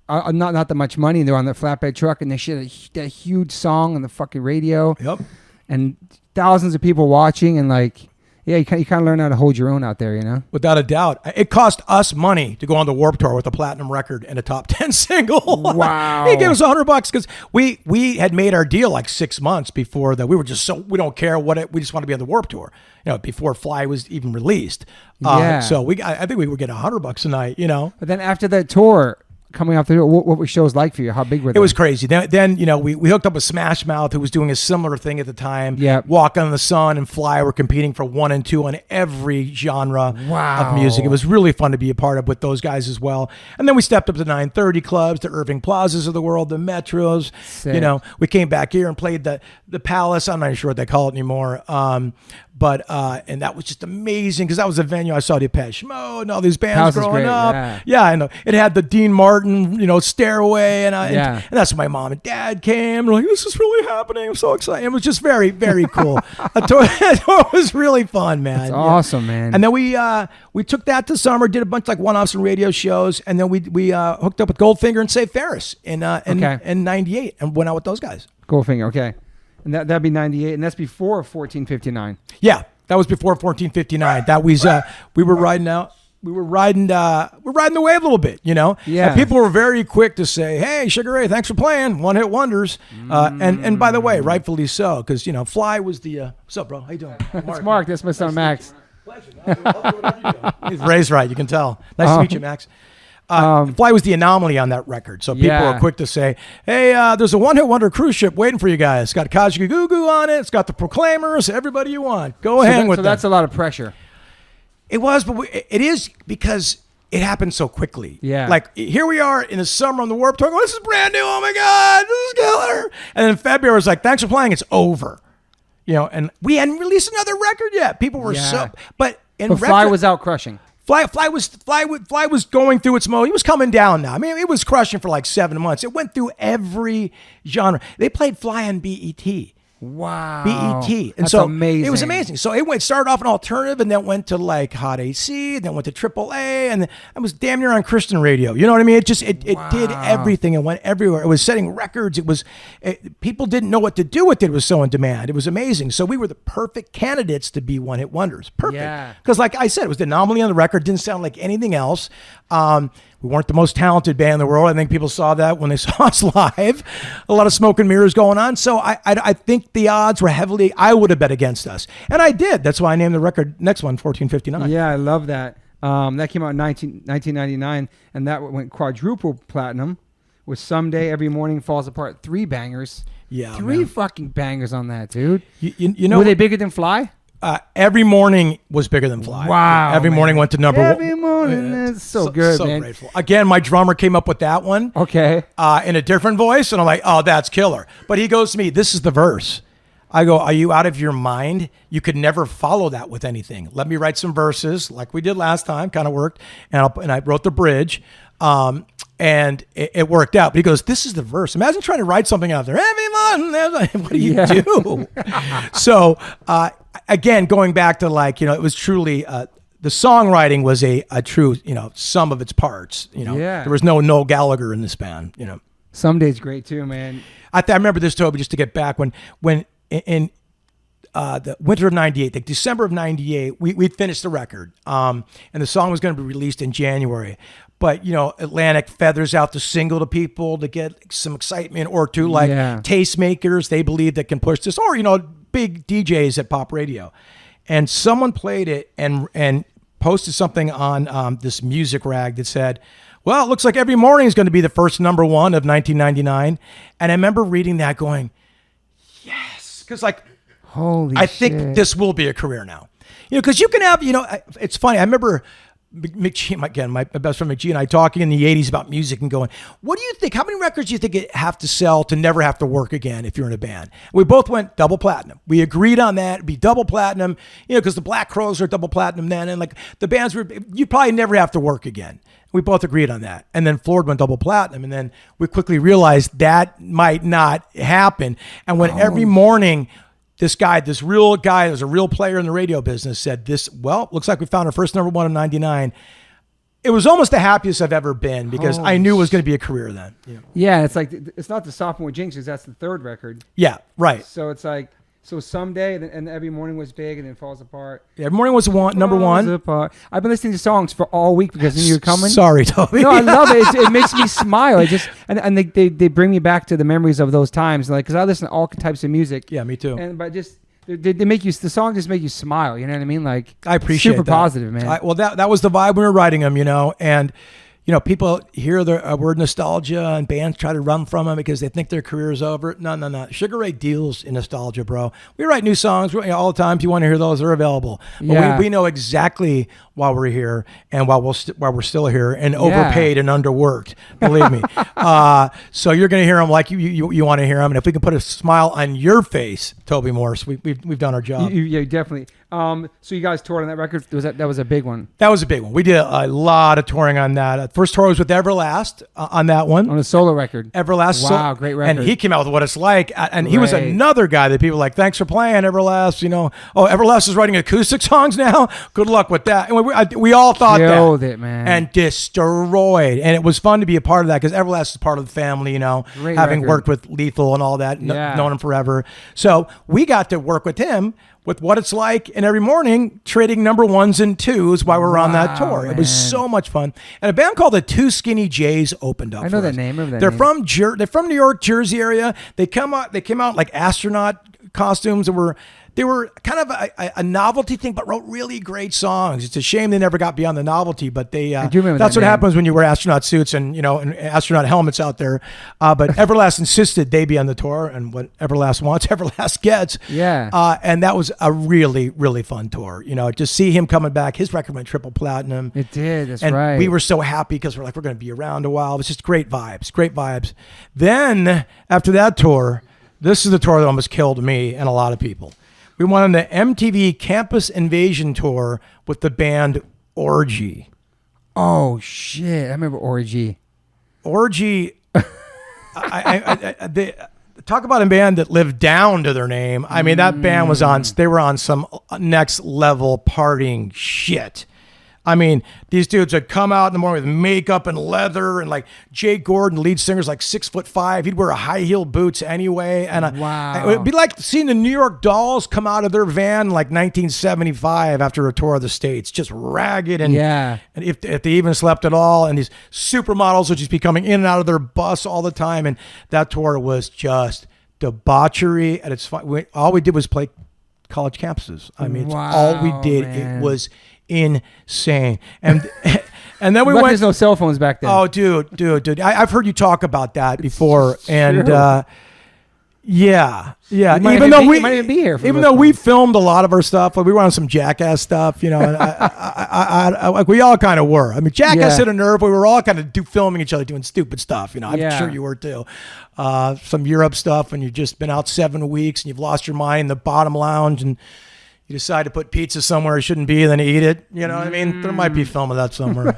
[SPEAKER 2] not that much money. And they were on their flatbed truck, and they shit a huge song on the fucking radio.
[SPEAKER 1] Yep.
[SPEAKER 2] And thousands of people watching, and like, yeah, you kind of learn how to hold your own out there, you know?
[SPEAKER 1] Without a doubt. It cost us money to go on the Warped Tour with a platinum record and a top 10 single.
[SPEAKER 2] Wow.
[SPEAKER 1] He gave us $100 because we had made our deal like 6 months before that. We were just we don't care we just want to be on the Warped Tour, before Fly was even released. So I think we would get $100 a night,
[SPEAKER 2] But then after that tour, coming off the tour, what were shows like for you? How big were they?
[SPEAKER 1] It was crazy. Then we hooked up with Smash Mouth, who was doing a similar thing at the time.
[SPEAKER 2] Yeah.
[SPEAKER 1] Walk on the Sun and Fly were competing for 1 and 2 on every genre
[SPEAKER 2] Wow.
[SPEAKER 1] of music. It was really fun to be a part of with those guys as well. And then we stepped up to 930 clubs, the Irving Plazas of the world, the Metros.
[SPEAKER 2] Sick.
[SPEAKER 1] We came back here and played the Palace. I'm not even sure what they call it anymore. But and that was just amazing because that was a venue I saw Depeche Mode and all these bands
[SPEAKER 2] House is
[SPEAKER 1] growing
[SPEAKER 2] great,
[SPEAKER 1] up. Yeah, I know. It had the Dean Martin, Stairway, and
[SPEAKER 2] Yeah.
[SPEAKER 1] and that's when my mom and dad came. They're like, this is really happening. I'm so excited. It was just very, very cool. The tour was really fun, man.
[SPEAKER 2] That's awesome, man.
[SPEAKER 1] And then we took that to summer, did a bunch like one-offs and radio shows, and then we hooked up with Goldfinger and Save Ferris in 98 and went out with those guys.
[SPEAKER 2] Goldfinger, okay. And that'd be 98, and that's before 1459.
[SPEAKER 1] Yeah, that was before 1459. That was we were riding out. We're riding the wave a little bit,
[SPEAKER 2] Yeah.
[SPEAKER 1] And people were very quick to say, "Hey, Sugar Ray, thanks for playing. One-hit wonders." And by the way, rightfully so, because Fly was the. What's up, bro? How you doing?
[SPEAKER 2] That's Mark. That's my son, Max.
[SPEAKER 1] Pleasure. Ray's right. You can tell. Nice to meet you, Max. Fly was the anomaly on that record, so people were quick to say, "Hey, there's a one-hit wonder cruise ship waiting for you guys. It's got Kaji Goo Goo on it. It's got the Proclaimers. Everybody you want, go hang with them."
[SPEAKER 2] So that's a lot of pressure.
[SPEAKER 1] It was, but it is because it happened so quickly.
[SPEAKER 2] Yeah.
[SPEAKER 1] Like here we are in the summer on the Warped Tour. Going, this is brand new. Oh my God, this is killer. And then February was like, thanks for playing. It's over. And we hadn't released another record yet. People were but
[SPEAKER 2] Fly was out crushing.
[SPEAKER 1] Fly was going through its mode. He was coming down now. I mean, it was crushing for like 7 months. It went through every genre. They played Fly on BET.
[SPEAKER 2] Wow.
[SPEAKER 1] BET. And
[SPEAKER 2] That's
[SPEAKER 1] so
[SPEAKER 2] amazing.
[SPEAKER 1] it was amazing. So it started off an alternative and then went to like Hot AC, then went to AAA, and then I was damn near on Christian radio. You know what I mean? It did everything and went everywhere. It was setting records. People didn't know what to do with it. It was so in demand. It was amazing. So we were the perfect candidates to be one-hit wonders. Perfect.
[SPEAKER 2] Yeah.
[SPEAKER 1] Because like I said, it was the anomaly on the record. Didn't sound like anything else. We weren't the most talented band in the world. I think people saw that when they saw us live. A lot of smoke and mirrors going on. So I think the odds were heavily, I would have bet against us. And I did. That's why I named the record next one 1459.
[SPEAKER 2] Yeah, I love that. That came out in 1999, and that went quadruple platinum with Someday, Every Morning Falls Apart. 3 bangers.
[SPEAKER 1] Yeah,
[SPEAKER 2] Three fucking bangers on that, dude.
[SPEAKER 1] You know,
[SPEAKER 2] were they bigger than Fly?
[SPEAKER 1] Every Morning was bigger than Fly.
[SPEAKER 2] Wow.
[SPEAKER 1] Every Morning went to number 1.
[SPEAKER 2] Every morning. That's so good,
[SPEAKER 1] so
[SPEAKER 2] man.
[SPEAKER 1] grateful. Again, my drummer came up with that one.
[SPEAKER 2] Okay.
[SPEAKER 1] In a different voice, and I'm like, oh, that's killer. But he goes to me, this is the verse. I go, are you out of your mind? You could never follow that with anything. Let me write some verses like we did last time, kind of worked. And I wrote the bridge. And And it worked out. But he goes, this is the verse. Imagine trying to write something out there. What do you do? So, again, going back to it was truly, the songwriting was a true, sum of its parts. There was no Noel Gallagher in this band,
[SPEAKER 2] Someday's great too, man.
[SPEAKER 1] I remember this, Toby, just to get back when in the winter of 98, like December of 98, we'd finished the record. And the song was going to be released in January. But, Atlantic feathers out the single to people to get some excitement, or to tastemakers they believe that can push this, or, big DJs at pop radio. And someone played it and posted something on this music rag that said, well, it looks like Every Morning is going to be the first number one of 1999. And I remember reading that going, yes. Because I think this will be a career now. Because you can have, it's funny. I remember McGee, again, my best friend McGee and I talking in the 80s about music and going, what do you think? How many records do you think it have to sell to never have to work again if you're in a band? We both went double platinum. We agreed on that. It'd be double platinum, because the Black Crowes are double platinum then. And the bands you probably never have to work again. We both agreed on that. And then Ford went double platinum. And then we quickly realized that might not happen. And when Every Morning, this real guy, there's a real player in the radio business, said looks like we found our first number one of 99. It was almost the happiest I've ever been, because I knew it was going to be a career then.
[SPEAKER 2] Yeah, it's not the Sophomore Jinxes, that's the third record.
[SPEAKER 1] Yeah, right.
[SPEAKER 2] So it's Someday, and Every Morning was big, and then Falls Apart.
[SPEAKER 1] Yeah, Every Morning was number one.
[SPEAKER 2] Apart. I've been listening to songs for all week because then you're coming.
[SPEAKER 1] Sorry, Toby.
[SPEAKER 2] No, I love it. It makes me smile. And they bring me back to the memories of those times. Because I listen to all types of music.
[SPEAKER 1] Yeah, me too.
[SPEAKER 2] But they make you, the song just make you smile. You know what I mean?
[SPEAKER 1] I appreciate
[SPEAKER 2] super
[SPEAKER 1] that.
[SPEAKER 2] Positive, man.
[SPEAKER 1] That was the vibe we were writing them, and. People hear the word nostalgia and bands try to run from them because they think their career is over. No. Sugar Ray deals in nostalgia, bro. We write new songs all the time. If you want to hear those, they're available. But we know exactly why we're here and why we're still here and overpaid and underworked. Believe me. So you're going to hear them like you want to hear them. And if we can put a smile on your face, Toby Morse, we've done our job.
[SPEAKER 2] Yeah, definitely. So you guys toured on that record? That was a big one.
[SPEAKER 1] That was a big one. We did a lot of touring on that. First tour was with Everlast on that one.
[SPEAKER 2] On a solo record.
[SPEAKER 1] Everlast.
[SPEAKER 2] Wow, great record.
[SPEAKER 1] And he came out with What It's Like. And he was another guy that people were like, thanks for playing, Everlast. Everlast is writing acoustic songs now? Good luck with that. And we all thought
[SPEAKER 2] Killed it, man.
[SPEAKER 1] And destroyed. And it was fun to be a part of that because Everlast is part of the family,
[SPEAKER 2] Great
[SPEAKER 1] having
[SPEAKER 2] record.
[SPEAKER 1] worked with Lethal and all that, known him forever. So we got to work with him with What It's Like and Every Morning, trading number ones and twos while we were on that tour.
[SPEAKER 2] Man.
[SPEAKER 1] It was so much fun. And a band called the Two Skinny Jays opened up.
[SPEAKER 2] I know that name.
[SPEAKER 1] They're from New York, Jersey area. They came out like astronaut costumes and they were kind of a novelty thing, but wrote really great songs. It's a shame they never got beyond the novelty, but that's what happens when you wear astronaut suits and and astronaut helmets out there. But Everlast insisted they be on the tour, and what Everlast wants, Everlast gets.
[SPEAKER 2] Yeah.
[SPEAKER 1] And that was a really, really fun tour. To see him coming back, his record went triple platinum.
[SPEAKER 2] It did. That's
[SPEAKER 1] and
[SPEAKER 2] right.
[SPEAKER 1] We were so happy because we're going to be around a while. It was just great vibes. Then after that tour, this is the tour that almost killed me and a lot of people. We went on the MTV Campus Invasion tour with the band Orgy.
[SPEAKER 2] Oh shit! I remember Orgy.
[SPEAKER 1] Orgy. They talk about a band that lived down to their name. I mean, that band was they were on some next level partying shit. I mean, these dudes would come out in the morning with makeup and leather, and Jay Gordon, lead singer's 6'5". He'd wear high heel boots anyway, and
[SPEAKER 2] wow,
[SPEAKER 1] it'd be like seeing the New York Dolls come out of their van 1975 after a tour of the States, just ragged and if they even slept at all. And these supermodels would just be coming in and out of their bus all the time, and that tour was just debauchery at its fun. All we did was play college campuses. I mean, all we did.
[SPEAKER 2] Man.
[SPEAKER 1] It was insane. And then we
[SPEAKER 2] but
[SPEAKER 1] went.
[SPEAKER 2] There's no cell phones back then.
[SPEAKER 1] Oh, dude. I've heard you talk about that before, and yeah. Even though we
[SPEAKER 2] might even be here.
[SPEAKER 1] Even though we filmed a lot of our stuff, we were on some Jackass stuff, and we all kind of were. I mean, Jackass hit a nerve. We were all kind of filming each other doing stupid stuff. I'm sure you were too. Some Europe stuff, and you've just been out 7 weeks, and you've lost your mind in the bottom lounge, and you decide to put pizza somewhere it shouldn't be, then eat it. You know what I mean? There might be film of that somewhere.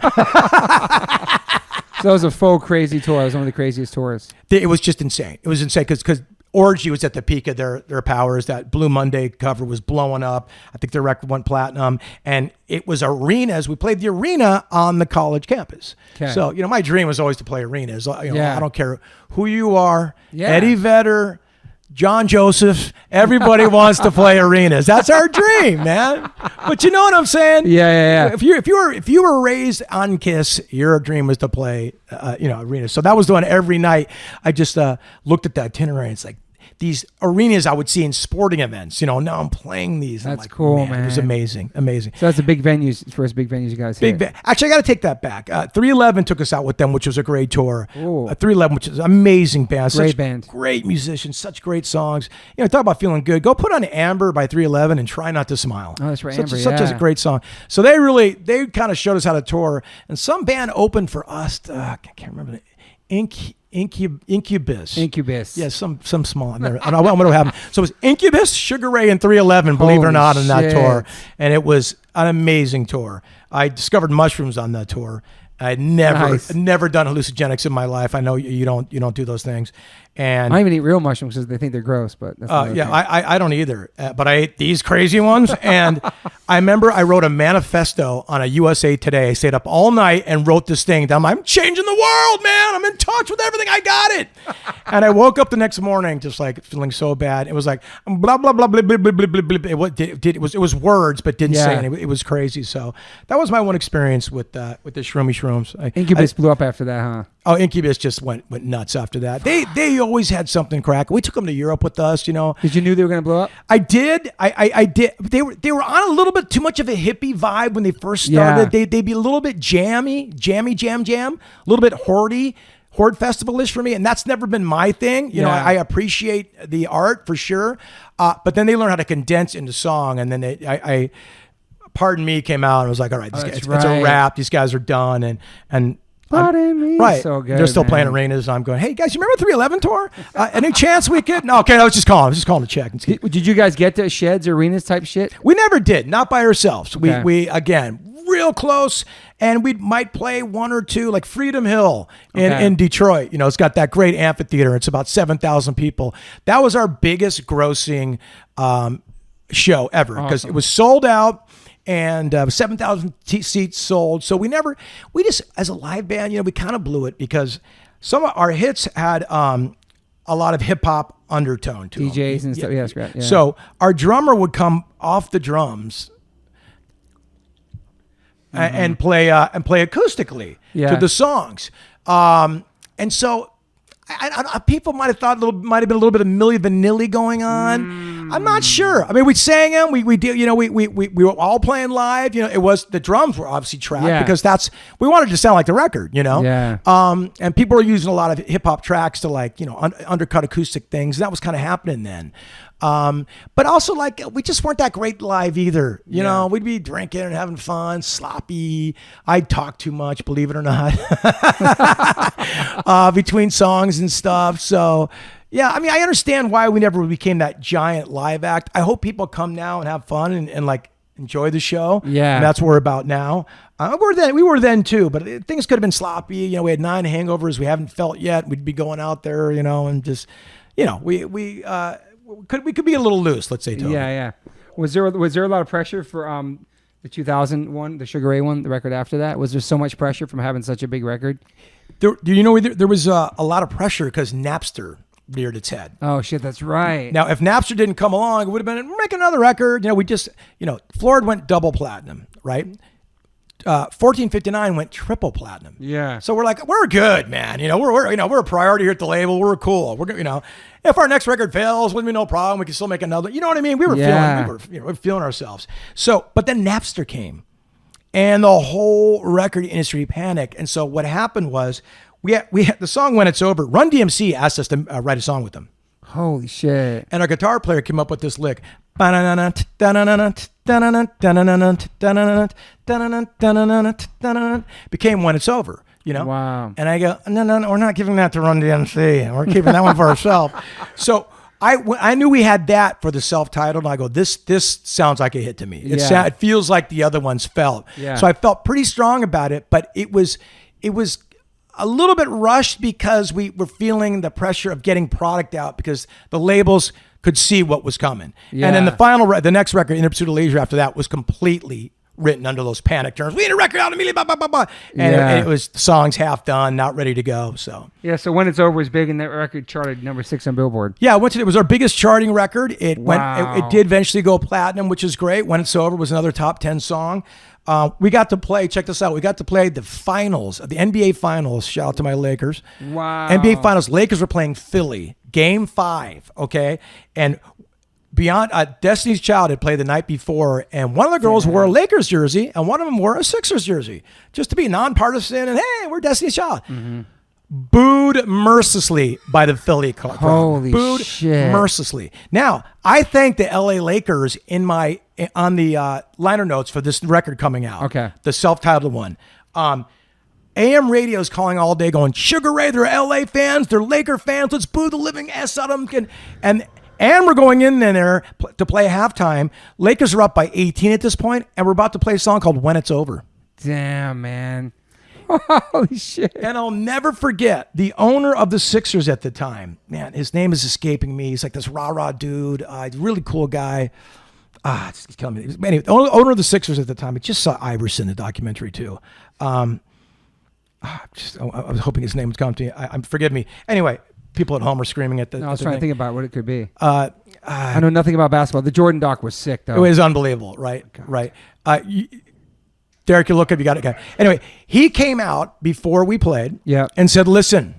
[SPEAKER 2] So that was a faux crazy tour. It was one of the craziest tours.
[SPEAKER 1] It was just insane. It was insane because Orgy was at the peak of their powers. That Blue Monday cover was blowing up. I think their record went platinum, and it was arenas. We played the arena on the college campus. Okay. So my dream was always to play arenas. I don't care who you are, Eddie Vedder, John Joseph, everybody wants to play arenas. That's our dream, man. But you know what I'm saying?
[SPEAKER 2] Yeah.
[SPEAKER 1] If you were raised on Kiss, your dream was to play, arenas. So that was the one every night. I just looked at the itinerary. And it's like these arenas I would see in sporting events. Now I'm playing these.
[SPEAKER 2] That's cool, man.
[SPEAKER 1] It was amazing.
[SPEAKER 2] So that's the big venues, first big venues you guys hit.
[SPEAKER 1] Actually, I got to take that back. 311 took us out with them, which was a great tour. 311, which is an amazing band.
[SPEAKER 2] Great band.
[SPEAKER 1] Great musicians, such great songs. Talk about feeling good. Go put on Amber by 311 and Try Not to Smile.
[SPEAKER 2] Oh, that's right,
[SPEAKER 1] Such a great song. So they kind of showed us how to tour. And some band opened for us. I can't remember it. Incubus.
[SPEAKER 2] Yeah,
[SPEAKER 1] some small. I don't know what happened. So it was Incubus, Sugar Ray, and 311. Believe it or not, on that tour, and it was an amazing tour. I discovered mushrooms on that tour. I'd never done hallucinogenics in my life. I know you don't do those things. And
[SPEAKER 2] I don't even eat real mushrooms because they think they're gross. But that's
[SPEAKER 1] I don't either. But I ate these crazy ones, and I remember I wrote a manifesto on a USA Today. I stayed up all night and wrote this thing. I'm changing the world, man. I'm in touch with everything. I got it. And I woke up the next morning just like feeling so bad. It was like blah blah blah blah blah blah blah blah. It was words, but didn't say anything. It was crazy. So that was my one experience with the shroomy shrooms.
[SPEAKER 2] Incubus blew up after that, huh?
[SPEAKER 1] Oh, Incubus just went nuts after that. They always had something crack. We took them to Europe with us,
[SPEAKER 2] Did you knew they were going to blow up?
[SPEAKER 1] I did. I did. They were on a little bit too much of a hippie vibe when they first started.
[SPEAKER 2] Yeah.
[SPEAKER 1] They'd be a little bit jammy, jam, a little bit horde festival-ish for me, and that's never been my thing. I appreciate the art for sure, but then they learned how to condense into song, and then I Pardon Me came out and was like, all right, it's a wrap. These guys are done, and
[SPEAKER 2] Pardon Me.
[SPEAKER 1] Right.
[SPEAKER 2] So good.
[SPEAKER 1] They're still playing arenas. I'm going, hey guys, you remember 311 tour? Any chance we could? No, okay, I was just calling to check.
[SPEAKER 2] Did you guys get to sheds, arenas type shit?
[SPEAKER 1] We never did, not by ourselves.
[SPEAKER 2] Okay.
[SPEAKER 1] We again, real close, and we might play one or two, like Freedom Hill in Detroit. It's got that great amphitheater. It's about 7,000 people. That was our biggest grossing show ever because it was sold out. And 7,000 seats sold. So we just, as a live band, we kind of blew it because some of our hits had a lot of hip hop undertone to
[SPEAKER 2] DJs
[SPEAKER 1] them.
[SPEAKER 2] and stuff. Yeah, that's great. Yeah.
[SPEAKER 1] So our drummer would come off the drums and play acoustically to the songs. And so people might have thought might have been a little bit of Milli Vanilli going on. I'm not sure. I mean, we sang them. We did. We were all playing live. It was the drums were obviously tracked because we wanted to sound like the record.
[SPEAKER 2] Yeah.
[SPEAKER 1] And people were using a lot of hip hop tracks to undercut acoustic things. That was kind of happening then. But also we just weren't that great live either. We'd be drinking and having fun, sloppy. I'd talk too much, believe it or not, between songs and stuff. So yeah, I mean, I understand why we never became that giant live act. I hope people come now and have fun and enjoy the show.
[SPEAKER 2] Yeah.
[SPEAKER 1] And that's what we're about now. We were then too, but things could have been sloppy. We had 9 hangovers we haven't felt yet. We'd be going out there, and just, we could be a little loose, let's say, Toby.
[SPEAKER 2] Yeah. Was there a lot of pressure for the 2001, the Sugar Ray one, the record after that? Was there so much pressure from having such a big record?
[SPEAKER 1] There was a lot of pressure because Napster reared its head.
[SPEAKER 2] Oh shit, that's right.
[SPEAKER 1] Now, if Napster didn't come along, it would have been make another record. We just, Florida went double platinum, right? 1459 went triple platinum.
[SPEAKER 2] Yeah.
[SPEAKER 1] So we're like, we're good, man. We're a priority here at the label. We're cool. We're if our next record fails, wouldn't be no problem. We can still make another. You know what I mean? We were feeling ourselves. So, but then Napster came, and the whole record industry panicked. And so what happened was we had the song When It's Over. Run DMC asked us to write a song with them.
[SPEAKER 2] Holy shit.
[SPEAKER 1] And our guitar player came up with this lick. Became When It's Over,
[SPEAKER 2] Wow.
[SPEAKER 1] And I go, no, we're not giving that to Run DMC. We're keeping that one for ourselves. So I knew we had that for the self-titled, and I go, this sounds like a hit to me. It feels like the other ones felt.
[SPEAKER 2] Yeah.
[SPEAKER 1] So I felt pretty strong about it, but it was a little bit rushed because we were feeling the pressure of getting product out because the labels could see what was coming.
[SPEAKER 2] Yeah.
[SPEAKER 1] And then the next record, In Pursuit of Leisure, after that was completely written under those panic terms. We need a record out immediately, blah, blah, blah, blah. And it was songs half done, not ready to go. So
[SPEAKER 2] so When It's Over was big, and that record charted number 6 on Billboard.
[SPEAKER 1] Yeah, it was our biggest charting record. It did eventually go platinum, which is great. When It's Over was another top 10 song. We got to play, check this out, we got to play the finals, the NBA finals. Shout out to my Lakers.
[SPEAKER 2] Wow.
[SPEAKER 1] NBA finals, Lakers were playing Philly, game 5, okay? And beyond, Destiny's Child had played the night before, and one of the girls wore a Lakers jersey, and one of them wore a Sixers jersey, just to be nonpartisan, and hey, we're Destiny's Child. Mm-hmm. Booed mercilessly by the Philly crowd.
[SPEAKER 2] Holy
[SPEAKER 1] Booed
[SPEAKER 2] shit.
[SPEAKER 1] mercilessly. Now, I thank the LA Lakers on the liner notes for this record coming out.
[SPEAKER 2] Okay.
[SPEAKER 1] The self-titled one. AM radio is calling all day going, Sugar Ray, they're LA fans, they're Laker fans, let's boo the living ass out of them. And we're going in there to play halftime. Lakers are up by 18 at this point, and we're about to play a song called When It's Over.
[SPEAKER 2] Damn, man. Holy shit.
[SPEAKER 1] And I'll never forget the owner of the Sixers at the time. Man, his name is escaping me. He's like this rah-rah dude, really cool guy. It's killing me. Anyway, the owner of the Sixers at the time, I just saw Iverson, the documentary too. I was hoping his name would come to me. Forgive me. Anyway, people at home are screaming at the.
[SPEAKER 2] No, I was trying to think about what it could be.
[SPEAKER 1] I
[SPEAKER 2] know nothing about basketball. The Jordan doc was sick, though.
[SPEAKER 1] It was unbelievable, right? God. Right. Derek, you look up, you got it. Okay. Anyway, he came out before we played and said, listen,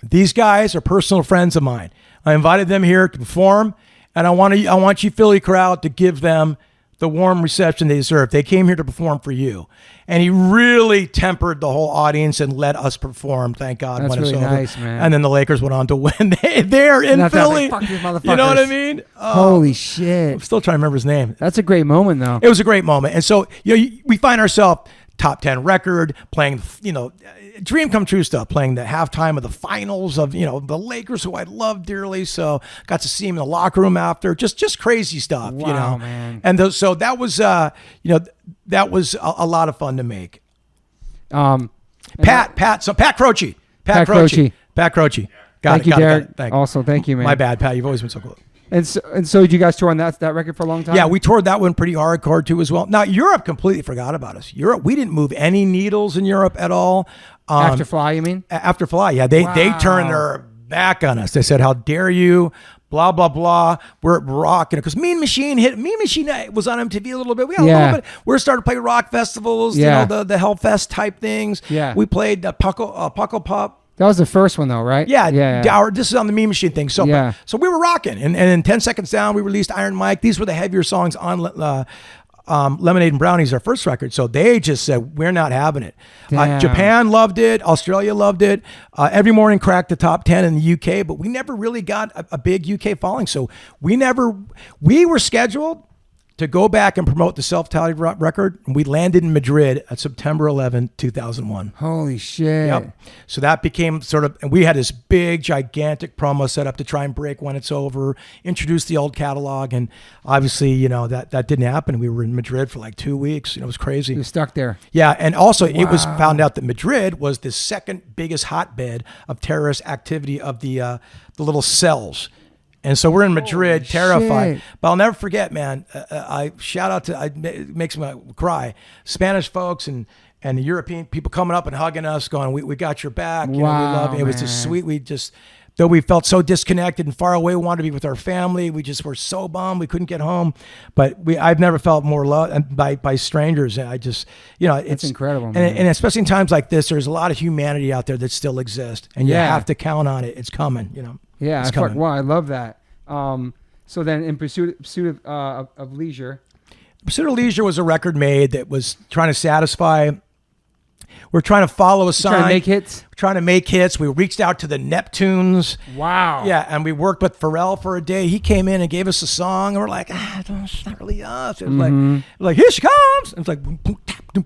[SPEAKER 1] these guys are personal friends of mine. I invited them here to perform, and I want you Philly crowd to give them the warm reception they deserve. They came here to perform for you. And he really tempered the whole audience and let us perform, thank God.
[SPEAKER 2] That's
[SPEAKER 1] when
[SPEAKER 2] really
[SPEAKER 1] it's over.
[SPEAKER 2] nice, man.
[SPEAKER 1] And then the Lakers went on to win. They're in Philly.
[SPEAKER 2] Fuck these motherfuckers.
[SPEAKER 1] You know what I mean?
[SPEAKER 2] Holy shit.
[SPEAKER 1] I'm still trying to remember his name.
[SPEAKER 2] That's a great moment, though.
[SPEAKER 1] It was a great moment. And so, we find ourselves top 10 record, playing, dream come true stuff, playing the halftime of the finals of, the Lakers, who I love dearly. So got to see him in the locker room after, just crazy stuff,
[SPEAKER 2] Wow, man.
[SPEAKER 1] And so that was, that was a lot of fun to make. Pat Croce. Pat Croce.
[SPEAKER 2] Thank you, Derek. Also, thank you, man.
[SPEAKER 1] My bad, Pat. You've always been so cool.
[SPEAKER 2] And so did you guys tour on that record for a long time?
[SPEAKER 1] Yeah, we toured that one pretty hardcore too as well. Now, Europe completely forgot about us. We didn't move any needles in Europe at all.
[SPEAKER 2] After Fly, you mean?
[SPEAKER 1] After Fly, yeah. They turned their back on us. They said, how dare you? Blah, blah, blah. We're rocking it. Because Mean Machine was on MTV a little bit. We had a little bit. We started to play rock festivals, the Hellfest type things.
[SPEAKER 2] Yeah.
[SPEAKER 1] We played the Puckle Pop.
[SPEAKER 2] That was the first one, though, right?
[SPEAKER 1] Yeah. This is on the Mean Machine thing. So we were rocking. And then 10 Seconds Down, we released Iron Mike. These were the heavier songs on Lemonade and Brownies, our first record. So they just said, we're not having it. Japan loved it. Australia loved it. Every Morning cracked the top 10 in the UK, but we never really got a big UK following. So we were scheduled to go back and promote the self-titled record. And we landed in Madrid at September 11, 2001.
[SPEAKER 2] Holy shit.
[SPEAKER 1] Yep. So that became and we had this big, gigantic promo set up to try and break When It's Over, introduce the old catalog. And obviously, that didn't happen. We were in Madrid for like 2 weeks. It was crazy.
[SPEAKER 2] You were stuck there.
[SPEAKER 1] Yeah. And also it was found out that Madrid was the second biggest hotbed of terrorist activity of the little cells. And so we're in Madrid, terrified.
[SPEAKER 2] Shit.
[SPEAKER 1] But I'll never forget, man. I shout out to, it makes me cry, Spanish folks and the European people coming up and hugging us, going, we got your back. We love you. It was just sweet. Though we felt so disconnected and far away, we wanted to be with our family. We just were so bummed we couldn't get home. But I've never felt more loved by strangers. And I just, it's
[SPEAKER 2] incredible, man.
[SPEAKER 1] And especially in times like this, there's a lot of humanity out there that still exists, and you have to count on it. It's coming,
[SPEAKER 2] Yeah,
[SPEAKER 1] it's coming.
[SPEAKER 2] I love that. So then, in pursuit of leisure,
[SPEAKER 1] Pursuit of Leisure was a record made that was trying to satisfy. We're trying to follow a sign.
[SPEAKER 2] Trying to make hits.
[SPEAKER 1] We're trying to make hits. We reached out to the Neptunes.
[SPEAKER 2] Wow.
[SPEAKER 1] Yeah, and we worked with Pharrell for a day. He came in and gave us a song, and we're like, it's not really us. It was like, here she comes. And it's like,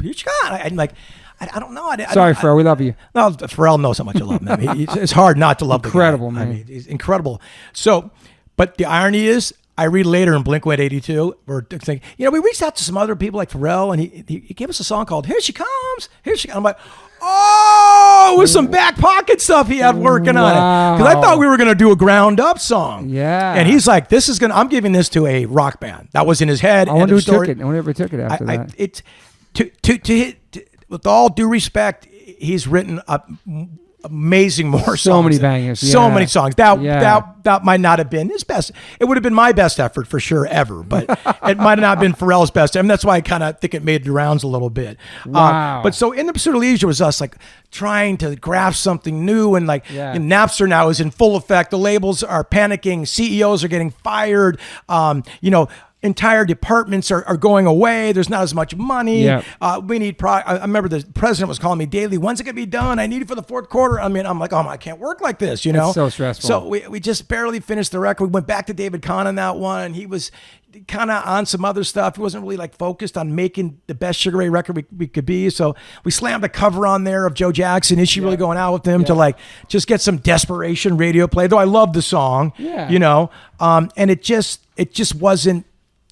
[SPEAKER 1] here she comes. I'm like, I don't know.
[SPEAKER 2] Sorry, Pharrell, we love you.
[SPEAKER 1] No, Pharrell knows how much I love him. It's hard not to love
[SPEAKER 2] incredible,
[SPEAKER 1] the guy.
[SPEAKER 2] man.
[SPEAKER 1] I mean, he's incredible. So, but the irony is, I read later in Blink-182, we're saying, we reached out to some other people like Pharrell, and he gave us a song called "Here She Comes." I'm like, oh, it was some back pocket stuff he had working on it, because I thought we were gonna do a ground up song.
[SPEAKER 2] Yeah.
[SPEAKER 1] And he's like, I'm giving this to a rock band. That was in his head.
[SPEAKER 2] I wonder who took it. I wonder if it took it after that.
[SPEAKER 1] With all due respect, he's written amazing more songs.
[SPEAKER 2] So many bangers.
[SPEAKER 1] So many songs. That might not have been his best. It would have been my best effort for sure ever, but it might not have been Pharrell's best. And that's why I kind of think it made the rounds a little bit.
[SPEAKER 2] Wow.
[SPEAKER 1] But so In the Pursuit of Leisure was us like trying to graft something new, and Napster now is in full effect. The labels are panicking. CEOs are getting fired. Entire departments are going away. There's not as much money.
[SPEAKER 2] Yep.
[SPEAKER 1] We need I remember the president was calling me daily. When's it going to be done? I need it for the fourth quarter. I mean, I'm like, I can't work like this,
[SPEAKER 2] It's so stressful.
[SPEAKER 1] So we just barely finished the record. We went back to David Kahn on that one. He was kind of on some other stuff. He wasn't really like focused on making the best Sugar Ray record we could be. So we slammed a cover on there of Joe Jackson. Is she really going out with him to like just get some desperation radio play? Though I love the song, and it just wasn't.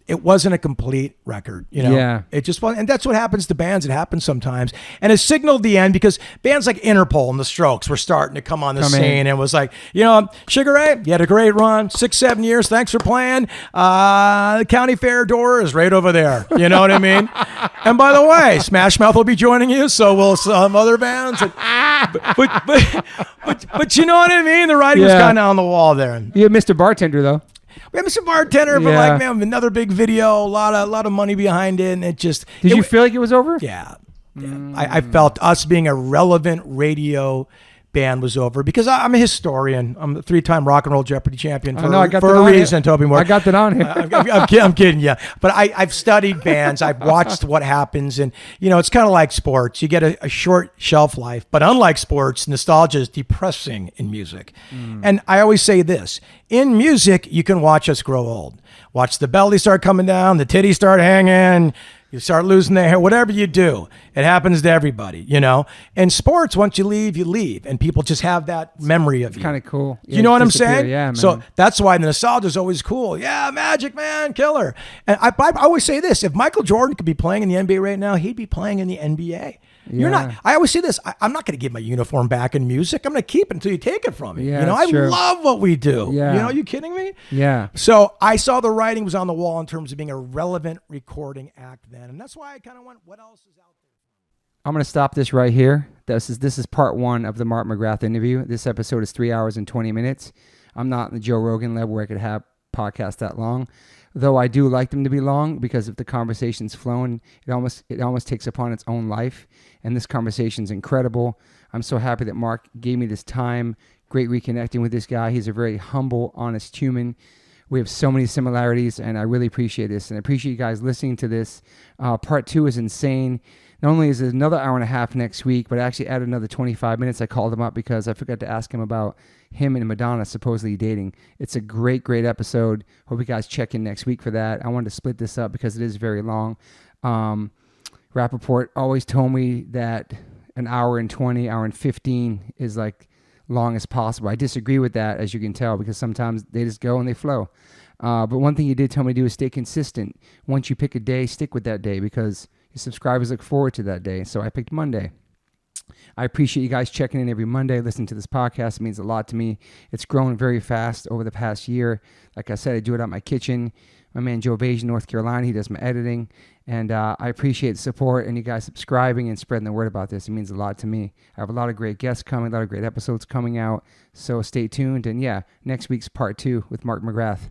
[SPEAKER 1] It wasn't a complete record,
[SPEAKER 2] Yeah.
[SPEAKER 1] It just wasn't, and that's what happens to bands. It happens sometimes, and it signaled the end because bands like Interpol and the Strokes were starting to come on the scene, and it was like, Sugar Ray, you had a great run, 6-7 years. Thanks for playing. The county fair door is right over there. You know what I mean? And by the way, Smash Mouth will be joining you, so will some other bands. But you know what I mean? The writing was kind of on the wall there.
[SPEAKER 2] You had Mr. Bartender though.
[SPEAKER 1] We have Mr. Bartender, but like, man, another big video, a lot of money behind it, and it just.
[SPEAKER 2] Did you feel like it was over?
[SPEAKER 1] Yeah. I felt us being a relevant radio band was over because I'm a historian. I'm a 3-time rock and roll Jeopardy champion for a reason, Toby Morse.
[SPEAKER 2] I got that on here.
[SPEAKER 1] I'm kidding, yeah. But I've studied bands. I've watched what happens, and it's kind of like sports. You get a short shelf life, but unlike sports, nostalgia is depressing in music. And I always say this: in music, you can watch us grow old. Watch the belly start coming down, the titties start hanging. You start losing their hair, whatever you do, it happens to everybody, And sports, once you leave, and people just have that memory of you.
[SPEAKER 2] Kind of cool.
[SPEAKER 1] You know what I'm saying?
[SPEAKER 2] Yeah, man.
[SPEAKER 1] So that's why the nostalgia is always cool. Yeah, Magic Man, killer. And I always say this: if Michael Jordan could be playing in the NBA right now, he'd be playing in the NBA. You're not. I always say this: I'm not going to give my uniform back in music. I'm going to keep it until you take it from me.
[SPEAKER 2] Yeah,
[SPEAKER 1] I
[SPEAKER 2] true.
[SPEAKER 1] love what we do.
[SPEAKER 2] Yeah.
[SPEAKER 1] Are you kidding me?
[SPEAKER 2] Yeah.
[SPEAKER 1] So I saw the writing was on the wall in terms of being a relevant recording act then, and that's why I kind of went, what else is out there?
[SPEAKER 2] I'm going to stop this right here. This is part 1 of the Mark McGrath interview. This episode is 3 hours and 20 minutes. I'm not in the Joe Rogan level where I could have podcasts that long, though I do like them to be long because if the conversation's flowing, it almost takes upon its own life. And this conversation's incredible. I'm so happy that Mark gave me this time. Great reconnecting with this guy. He's a very humble, honest human. We have so many similarities, and I really appreciate this. And I appreciate you guys listening to this. Part 2 is insane. Not only is it another hour and a half next week, but I actually added another 25 minutes. I called him up because I forgot to ask him about him and Madonna supposedly dating. It's a great, great episode. Hope you guys check in next week for that. I wanted to split this up because it is very long. Rappaport always told me that an hour and 20, hour and 15 is like long as possible. I disagree with that, as you can tell, because sometimes they just go and they flow. But one thing you did tell me to do is stay consistent. Once you pick a day, stick with that day because your subscribers look forward to that day. So I picked Monday. I appreciate you guys checking in every Monday, listening to this podcast. It means a lot to me. It's grown very fast over the past year. Like I said, I do it out my kitchen. My man Joe Beige in North Carolina, he does my editing. And I appreciate the support and you guys subscribing and spreading the word about this. It means a lot to me. I have a lot of great guests coming, a lot of great episodes coming out. So stay tuned. And yeah, next week's part 2 with Mark McGrath.